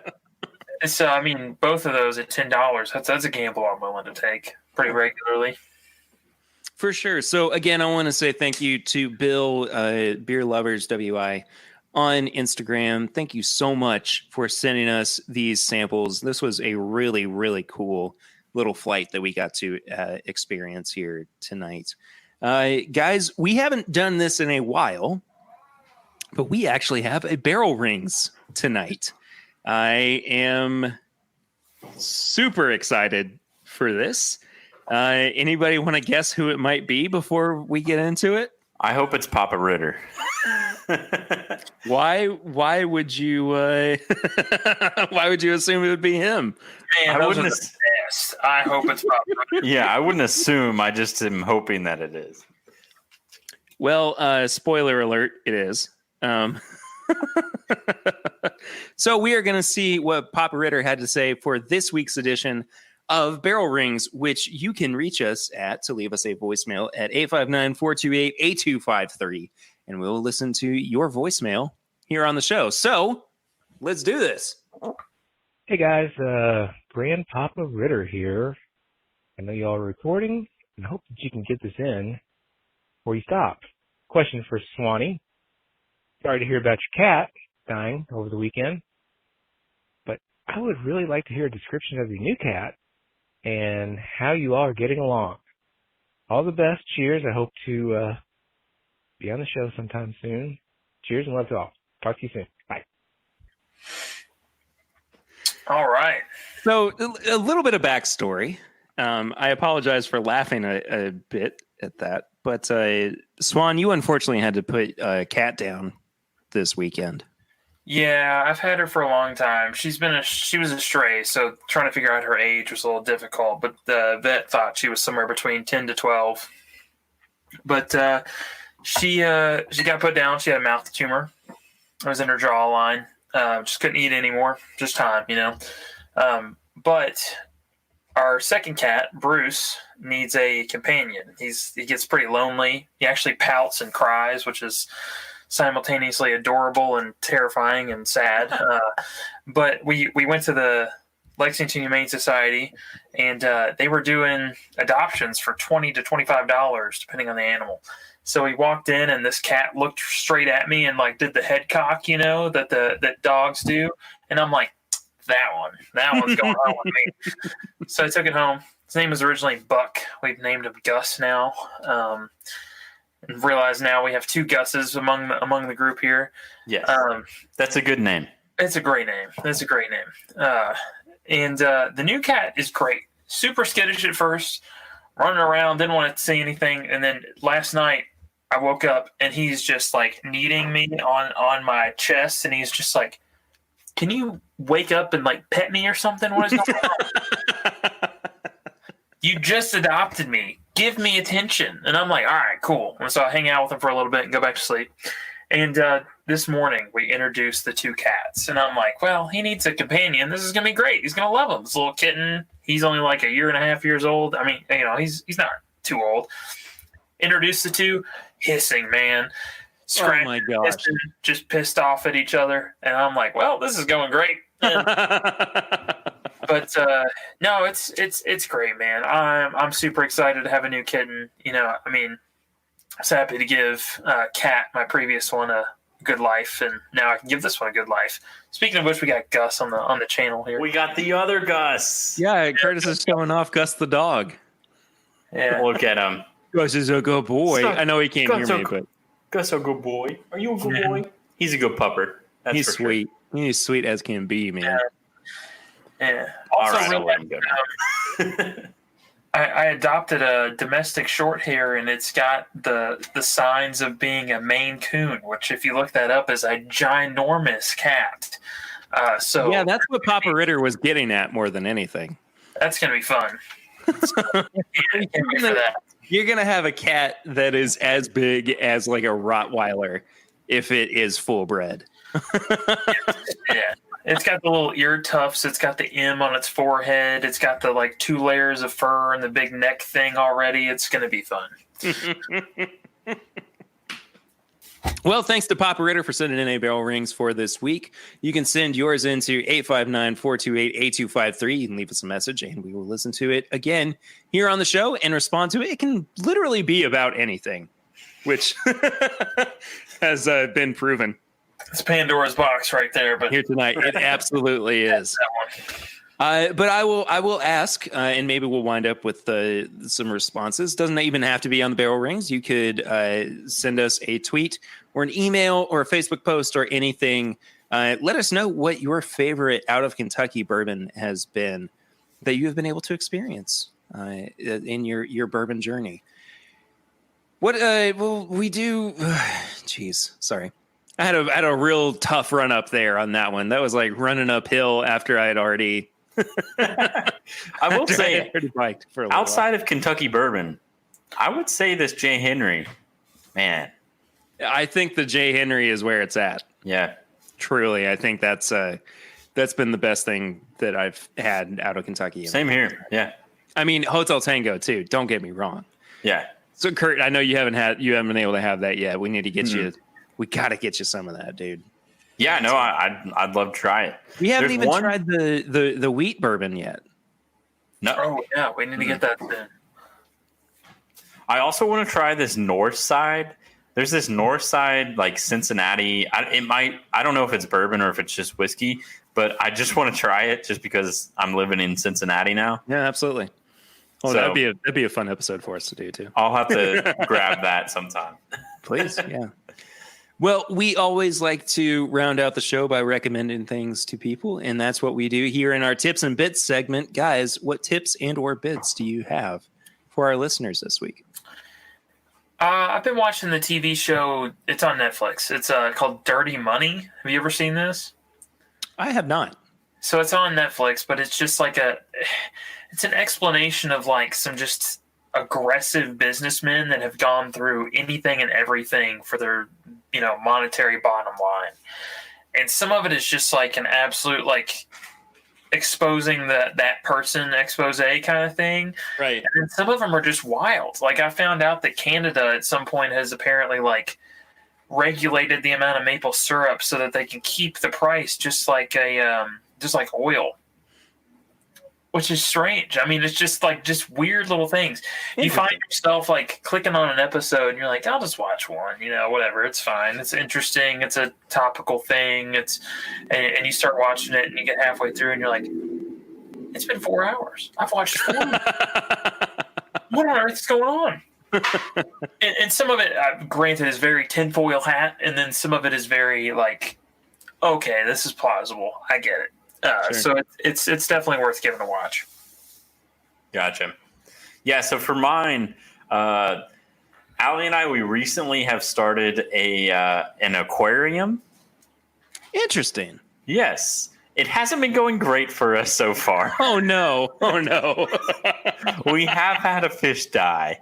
So I mean, both of those at $10. That's a gamble I'm willing to take pretty regularly. For sure. So again, I want to say thank you to Bill, Beer Lovers WI, on Instagram. Thank you so much for sending us these samples. This was a really, really cool little flight that we got to experience here tonight. Guys, we haven't done this in a while, but we actually have a barrel rings tonight. I am super excited for this. Anybody want to guess who it might be before we get into it? I hope it's Papa Ritter. Why would you why would you assume it would be him? Man, I those wouldn't are the best. I hope it's Papa. Yeah, I wouldn't assume. I just am hoping that it is. Well, spoiler alert, it is. So we are going to see what Papa Ritter had to say for this week's edition of Barrel Rings, which you can reach us at to leave us a voicemail at 859-428-8253. And we'll listen to your voicemail here on the show. So let's do this. Hey guys, Grandpapa Ritter here. I know y'all are recording and hope that you can get this in before you stop. Question for Swanee. Sorry to hear about your cat dying over the weekend, but I would really like to hear a description of your new cat and how you all are getting along. All the best. Cheers. I hope to be on the show sometime soon. Cheers and love to all. Talk to you soon. Bye. All right. So a little bit of backstory. I apologize for laughing a bit at that, but Swan, you unfortunately had to put a cat down this weekend. Yeah, I've had her for a long time. She was a stray, so trying to figure out her age was a little difficult, but the vet thought she was somewhere between 10 to 12. But she got put down. She had a mouth tumor. It was in her jawline. Just couldn't eat anymore. Just time, you know. But our second cat, Bruce, needs a companion. He gets pretty lonely. He actually pouts and cries, which is simultaneously adorable and terrifying and sad. But we went to the Lexington Humane Society, and they were doing adoptions for $20 to $25, depending on the animal. So we walked in, and this cat looked straight at me and like did the head cock, you know, that dogs do. And I'm like, that one's going on with me. So I took it home. His name was originally Buck. We've named him Gus now. And realize now we have two Gus's among the group here. Yes, that's a good name. It's a great name. And the new cat is great. Super skittish at first, running around, didn't want to say anything. And then last night I woke up and he's just like kneading me on my chest, and he's just like, "Can you wake up and like pet me or something? What is going on? You just adopted me. Give me attention." And I'm like, all right, cool. And so I hang out with him for a little bit and go back to sleep. And this morning we introduced the 2 cats, and I'm like, well, he needs a companion. This is gonna be great. He's gonna love him. This little kitten. He's only like 1.5 years old. I mean, he's not too old. Introduced the 2, hissing, man. Scratching, Oh my gosh. hissing, just pissed off at each other, and I'm like, well, this is going great. But no, it's great, man. I'm super excited to have a new kitten. I mean, I was happy to give Kat, my previous one, a good life, and now I can give this one a good life. Speaking of which, we got Gus on the channel here. We got the other Gus. Yeah, Curtis is showing off Gus the dog. Yeah. Look at him. Gus is a good boy. So- I know he can't Gus hear me, a- but Gus a good boy. Are you a good Yeah. boy? He's a good pupper. That's he's for sure. sweet. He's sweet as can be, man. Yeah. All Also, right, I'll really, let him go. I adopted a domestic short hair, and it's got the signs of being a Maine Coon, which, if you look that up, is a ginormous cat. So Yeah, that's what Papa Ritter was getting at more than anything. that's gonna be fun. Can't wait for that. You're gonna have a cat that is as big as like a Rottweiler if it is full bred. Yeah. It's got the little ear tufts. It's got the M on its forehead. It's got the 2 layers of fur and the big neck thing already. It's going to be fun. Well, thanks to Papa Ritter for sending in a barrel rings for this week. You can send yours into 859-428-8253. You can leave us a message and we will listen to it again here on the show and respond to it. It can literally be about anything, which has been proven It's Pandora's box right there. But here tonight. It absolutely is. But I will ask, and maybe we'll wind up with some responses. Doesn't even have to be on the barrel rings. You could send us a tweet or an email or a Facebook post or anything. Let us know what your favorite out of Kentucky bourbon has been that you have been able to experience in your bourbon journey. What will we do? Jeez, sorry. I had a real tough run up there on that one. That was like running uphill after I had already. I will say, biked for a little outside of Kentucky bourbon, I would say this J. Henry, man. I think the J. Henry is where it's at. Yeah. Truly, I think that's been the best thing that I've had out of Kentucky. Same here. Yeah. I mean, Hotel Tango too. Don't get me wrong. Yeah. So, Kurt, I know you haven't been able to have that yet. We need to get you. We got to get you some of that, dude. Yeah. No, I'd love to try it. We haven't There's even one- tried the wheat bourbon yet. No. oh yeah, we need to get that then. I also want to try this north side. There's this north side, like Cincinnati. I don't know if it's bourbon or if it's just whiskey, but I just want to try it just because I'm living in Cincinnati now. Yeah, absolutely. Oh, So- that'd be a fun episode for us to do too. I'll have to grab that sometime. Please, yeah. Well, we always like to round out the show by recommending things to people, and that's what we do here in our tips and bits segment. Guys, what tips and or bits do you have for our listeners this week? I've been watching the TV show. It's on Netflix. It's called Dirty Money. Have you ever seen this? I have not. So it's on Netflix, but it's just it's an explanation of some just aggressive businessmen that have gone through anything and everything for their, monetary bottom line. And some of it is just an absolute exposing that person expose kind of thing. Right. And some of them are just wild. I found out that Canada at some point has apparently regulated the amount of maple syrup so that they can keep the price just like oil, which is strange. I mean, it's just weird little things. You find yourself clicking on an episode and you're like, I'll just watch one, whatever. It's fine. It's interesting. It's a topical thing. And you start watching it and you get halfway through and you're like, it's been 4 hours. I've watched 4. What on earth is going on? and some of it, granted, is very tinfoil hat. And then some of it is very okay, this is plausible. I get it. Sure. So it's definitely worth giving a watch. Gotcha. Yeah, so for mine, Allie and I, we recently have started an aquarium. Interesting. Yes. It hasn't been going great for us so far. Oh no. Oh no. We have had a fish die.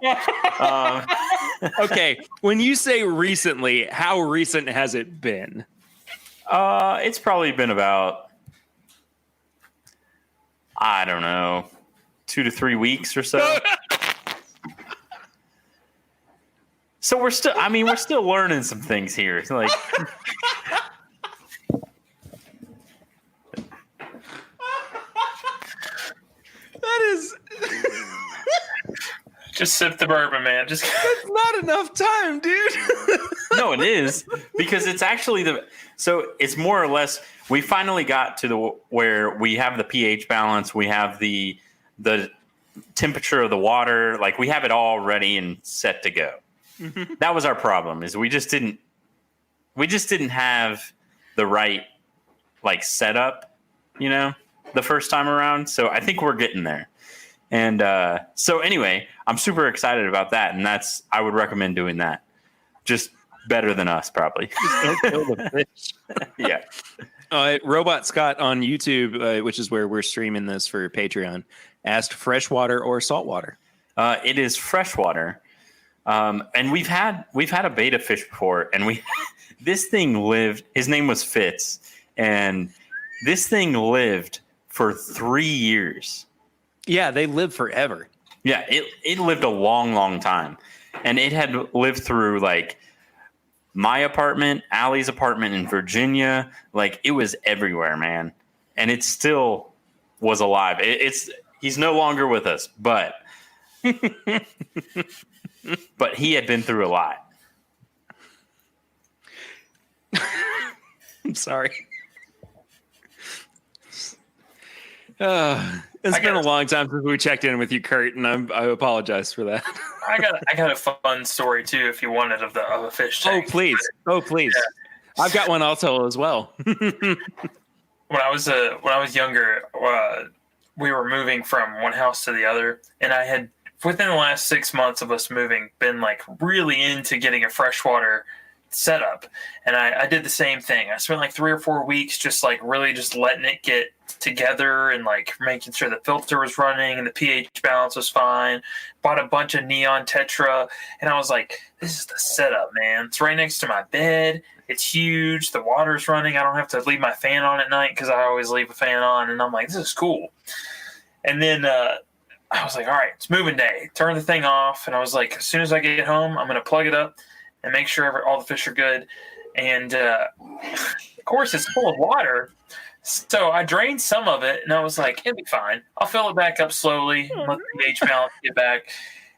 Okay, when you say recently, how recent has it been? It's probably been about, I don't know, 2 to 3 weeks or so. So we're still learning some things here. Like, That is Just sip the bourbon, man. Just that's not enough time, dude. no, it is, because it's actually so it's more or less, we finally got to where we have the pH balance, we have the temperature of the water, like we have it all ready and set to go. That was our problem, is we just didn't have the right like setup, the first time around. So I think we're getting there. And so anyway, I'm super excited about that, and I would recommend doing that. Just better than us, probably. Don't kill the fish. Yeah. Robot Scott on YouTube, which is where we're streaming this for Patreon, asked freshwater or saltwater. It is freshwater. And we've had a beta fish before, and this thing lived. His name was Fitz, and this thing lived for 3 years. Yeah, they live forever. Yeah, it lived a long, long time, and it had lived through like my apartment, Allie's apartment in Virginia. Like, it was everywhere, man, and it still was alive. He's no longer with us, but but he had been through a lot. I'm sorry. It's been a long time since we checked in with you, Kurt, and I apologize for that. I got a fun story too, if you wanted, of a fish tank. Oh please. Yeah. I've got one also as well. When I was younger, we were moving from one house to the other, and I had, within the last 6 months of us moving, been like really into getting a freshwater setup. And I did the same thing. I spent like 3 or 4 weeks just like really just letting it get together and like making sure the filter was running and the pH balance was fine. Bought a bunch of neon tetra, and I was like, this is the setup, man. It's right next to my bed. It's huge. The water's running. I don't have to leave my fan on at night, because I always leave a fan on. And I'm like, this is cool. And then I was like, all right, it's moving day. Turn the thing off. And I was like, as soon as I get home, I'm going to plug it up and make sure all the fish are good. And of course, it's full of water. So I drained some of it, and I was like, it'll be fine. I'll fill it back up slowly and let the pH balance get back.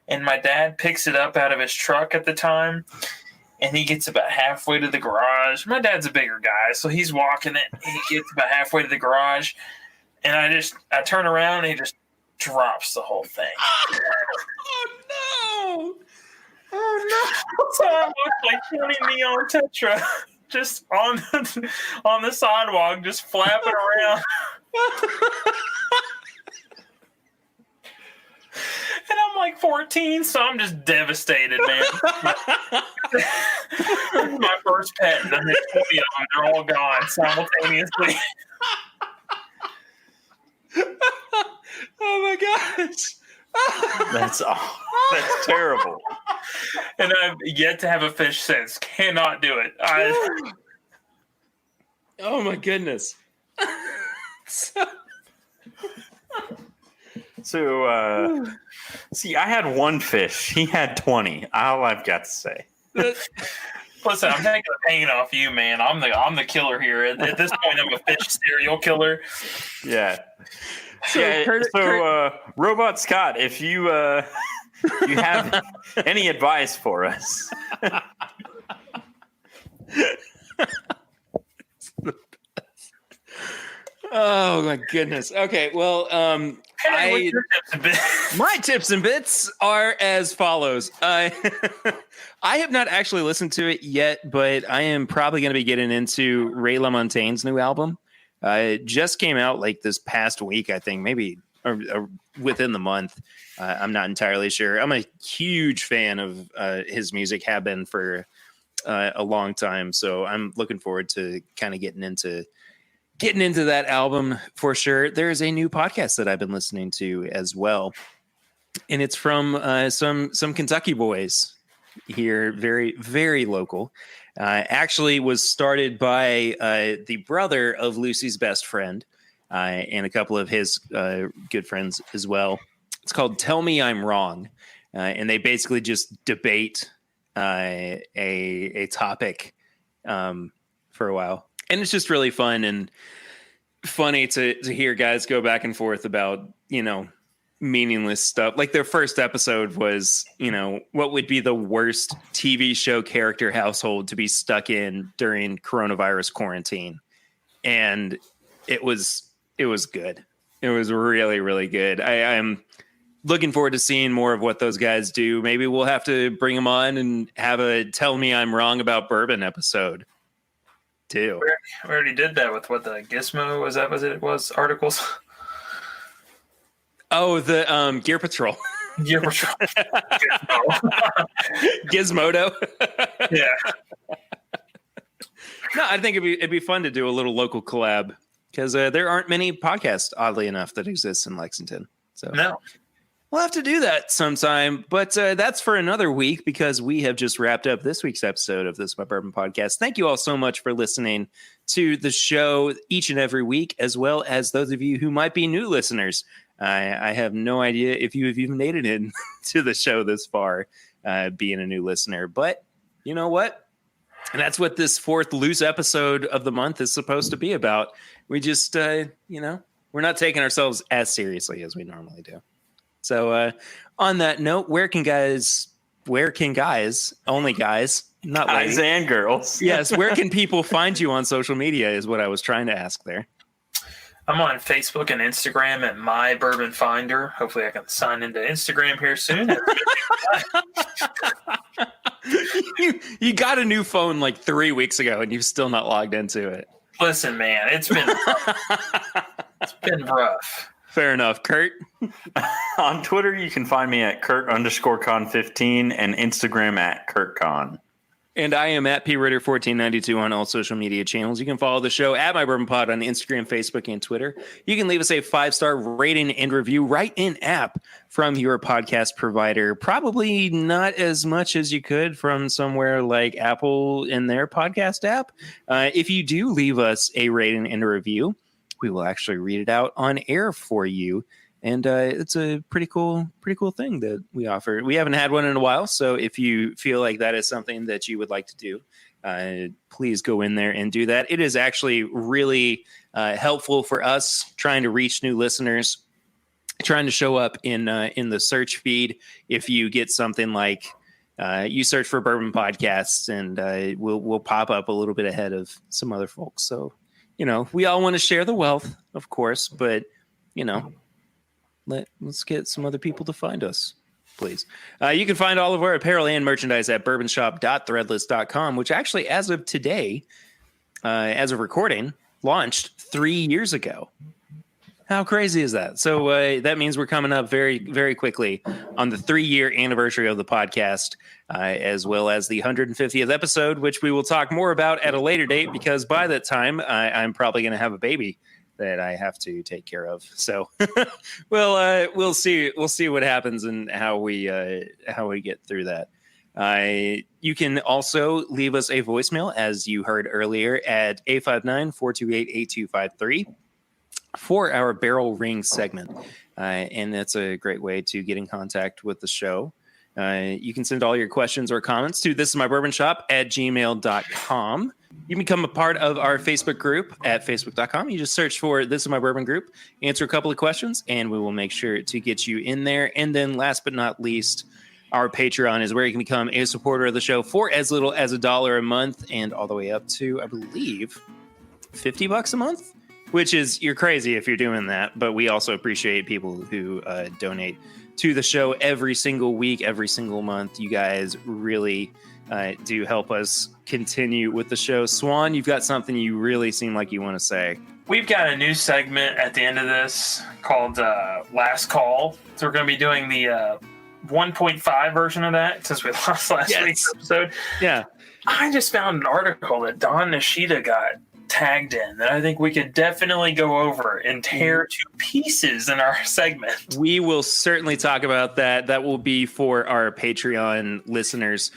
And my dad picks it up out of his truck at the time, and he gets about halfway to the garage. My dad's a bigger guy, so he's walking it. He gets about halfway to the garage, and I turn around, and he just drops the whole thing. Oh, no. Oh, no. So I looked like 20 neon tetra just on the sidewalk, just flapping around. And I'm like 14, so I'm just devastated, man. This is my first pet, and I had 20 of them. They're all gone simultaneously. Oh my gosh. That's terrible. And I've yet to have a fish since. Cannot do it. Oh my goodness. So, see, I had one fish. He had 20. All I've got to say. Listen, I'm taking the pain off you, man. I'm the killer here. At this point, I'm a fish serial killer. Yeah. So, Kurt, Robot Scott, if you have any advice for us. Oh my goodness. Okay, well, my tips and bits are as follows. I have not actually listened to it yet, but I am probably going to be getting into Ray LaMontagne's new album. It just came out like this past week, I think, maybe or within the month. I'm not entirely sure. I'm a huge fan of his music, have been for a long time. So I'm looking forward to kind of getting into that album for sure. There's a new podcast that I've been listening to as well, and it's from some Kentucky boys. here, very, very local. Actually was started by the brother of Lucy's best friend and a couple of his good friends as well. It's called Tell Me I'm Wrong. And they basically just debate a topic for a while. And it's just really fun and funny to hear guys go back and forth about, meaningless stuff. Like their first episode was, what would be the worst TV show character household to be stuck in during coronavirus quarantine. And it was good. It was really, really good. I'm looking forward to seeing more of what those guys do. Maybe we'll have to bring them on and have a Tell Me I'm Wrong About Bourbon episode too. We already did that with what the Gizmo was. That was it was articles. Oh, the Gear Patrol. Gear Patrol. Gizmodo. Yeah. No, I think it'd be fun to do a little local collab because there aren't many podcasts, oddly enough, that exist in Lexington. So No. we'll have to do that sometime. But that's for another week because we have just wrapped up this week's episode of This My Bourbon Podcast. Thank you all so much for listening to the show each and every week, as well as those of you who might be new listeners. I have no idea if you have even made it in to the show this far, being a new listener. But you know what? And that's what this fourth loose episode of the month is supposed to be about. We just, we're not taking ourselves as seriously as we normally do. So on that note, where can guys, only guys, not Guys ladies. and girls. Yes, where can people find you on social media is what I was trying to ask there. I'm on Facebook and Instagram at My Bourbon Finder. Hopefully I can sign into Instagram here soon. You got a new phone like 3 weeks ago and you've still not logged into it. Listen, man, it's been rough. Fair enough. Kurt? On Twitter, you can find me at Kurt_Con15 and Instagram at KurtCon. And I am at PRitter1492 on all social media channels. You can follow the show at My Bourbon Pod on Instagram, Facebook, and Twitter. You can leave us a 5-star rating and review right in app from your podcast provider. Probably not as much as you could from somewhere like Apple in their podcast app. If you do leave us a rating and a review, we will actually read it out on air for you. And it's a pretty cool thing that we offer. We haven't had one in a while, so if you feel like that is something that you would like to do, please go in there and do that. It is actually really helpful for us trying to reach new listeners, trying to show up in the search feed. If you get something like you search for Bourbon Podcasts, and we'll pop up a little bit ahead of some other folks. So we all want to share the wealth, of course, but let's get some other people to find us, please. You can find all of our apparel and merchandise at bourbonshop.threadless.com, which actually, as of today, as of recording, launched 3 years ago. How crazy is that? So that means we're coming up very, very quickly on the 3-year anniversary of the podcast, as well as the 150th episode, which we will talk more about at a later date, because by that time, I'm probably going to have a baby that I have to take care of. So we'll see what happens and how we get through that. You can also leave us a voicemail, as you heard earlier, at 859-428-8253 for our barrel ring segment. And that's a great way to get in contact with the show. You can send all your questions or comments to thisismybourbonshop@gmail.com. You can become a part of our Facebook group at facebook.com. You just search for This Is My Bourbon Group, answer a couple of questions, and we will make sure to get you in there. And then last but not least, our Patreon is where you can become a supporter of the show for as little as $1 a month and all the way up to, I believe, $50 a month, which is, you're crazy if you're doing that. But we also appreciate people who donate to the show every single week, every single month. You guys really do help us continue with the show. Swan, you've got something you really seem like you want to say. We've got a new segment at the end of this called Last Call. So we're going to be doing the 1.5 version of that since we lost last week's episode. Yeah. I just found an article that Don Nishida got tagged in that I think we could definitely go over and tear to pieces in our segment. We will certainly talk about that. That will be for our Patreon listeners.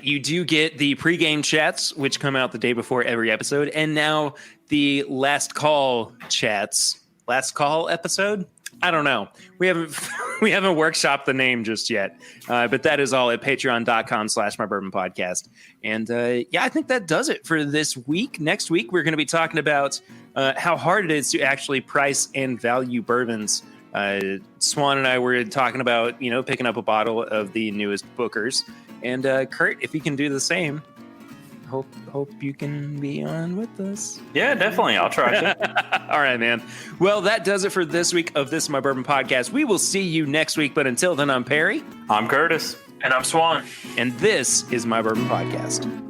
You do get the pregame chats, which come out the day before every episode, and now the last call chats. Last call episode? I don't know. We haven't workshopped the name just yet, but that is all at patreon.com/mybourbonpodcast. And I think that does it for this week. Next week, we're going to be talking about how hard it is to actually price and value bourbons. Swan and I were talking about, picking up a bottle of the newest Booker's. And Kurt, if you can do the same, hope you can be on with us. Yeah, definitely. I'll try to. All right, man. Well, that does it for this week of This Is My Bourbon Podcast. We will see you next week. But until then, I'm Perry. I'm Curtis. And I'm Swan. And this is My Bourbon Podcast.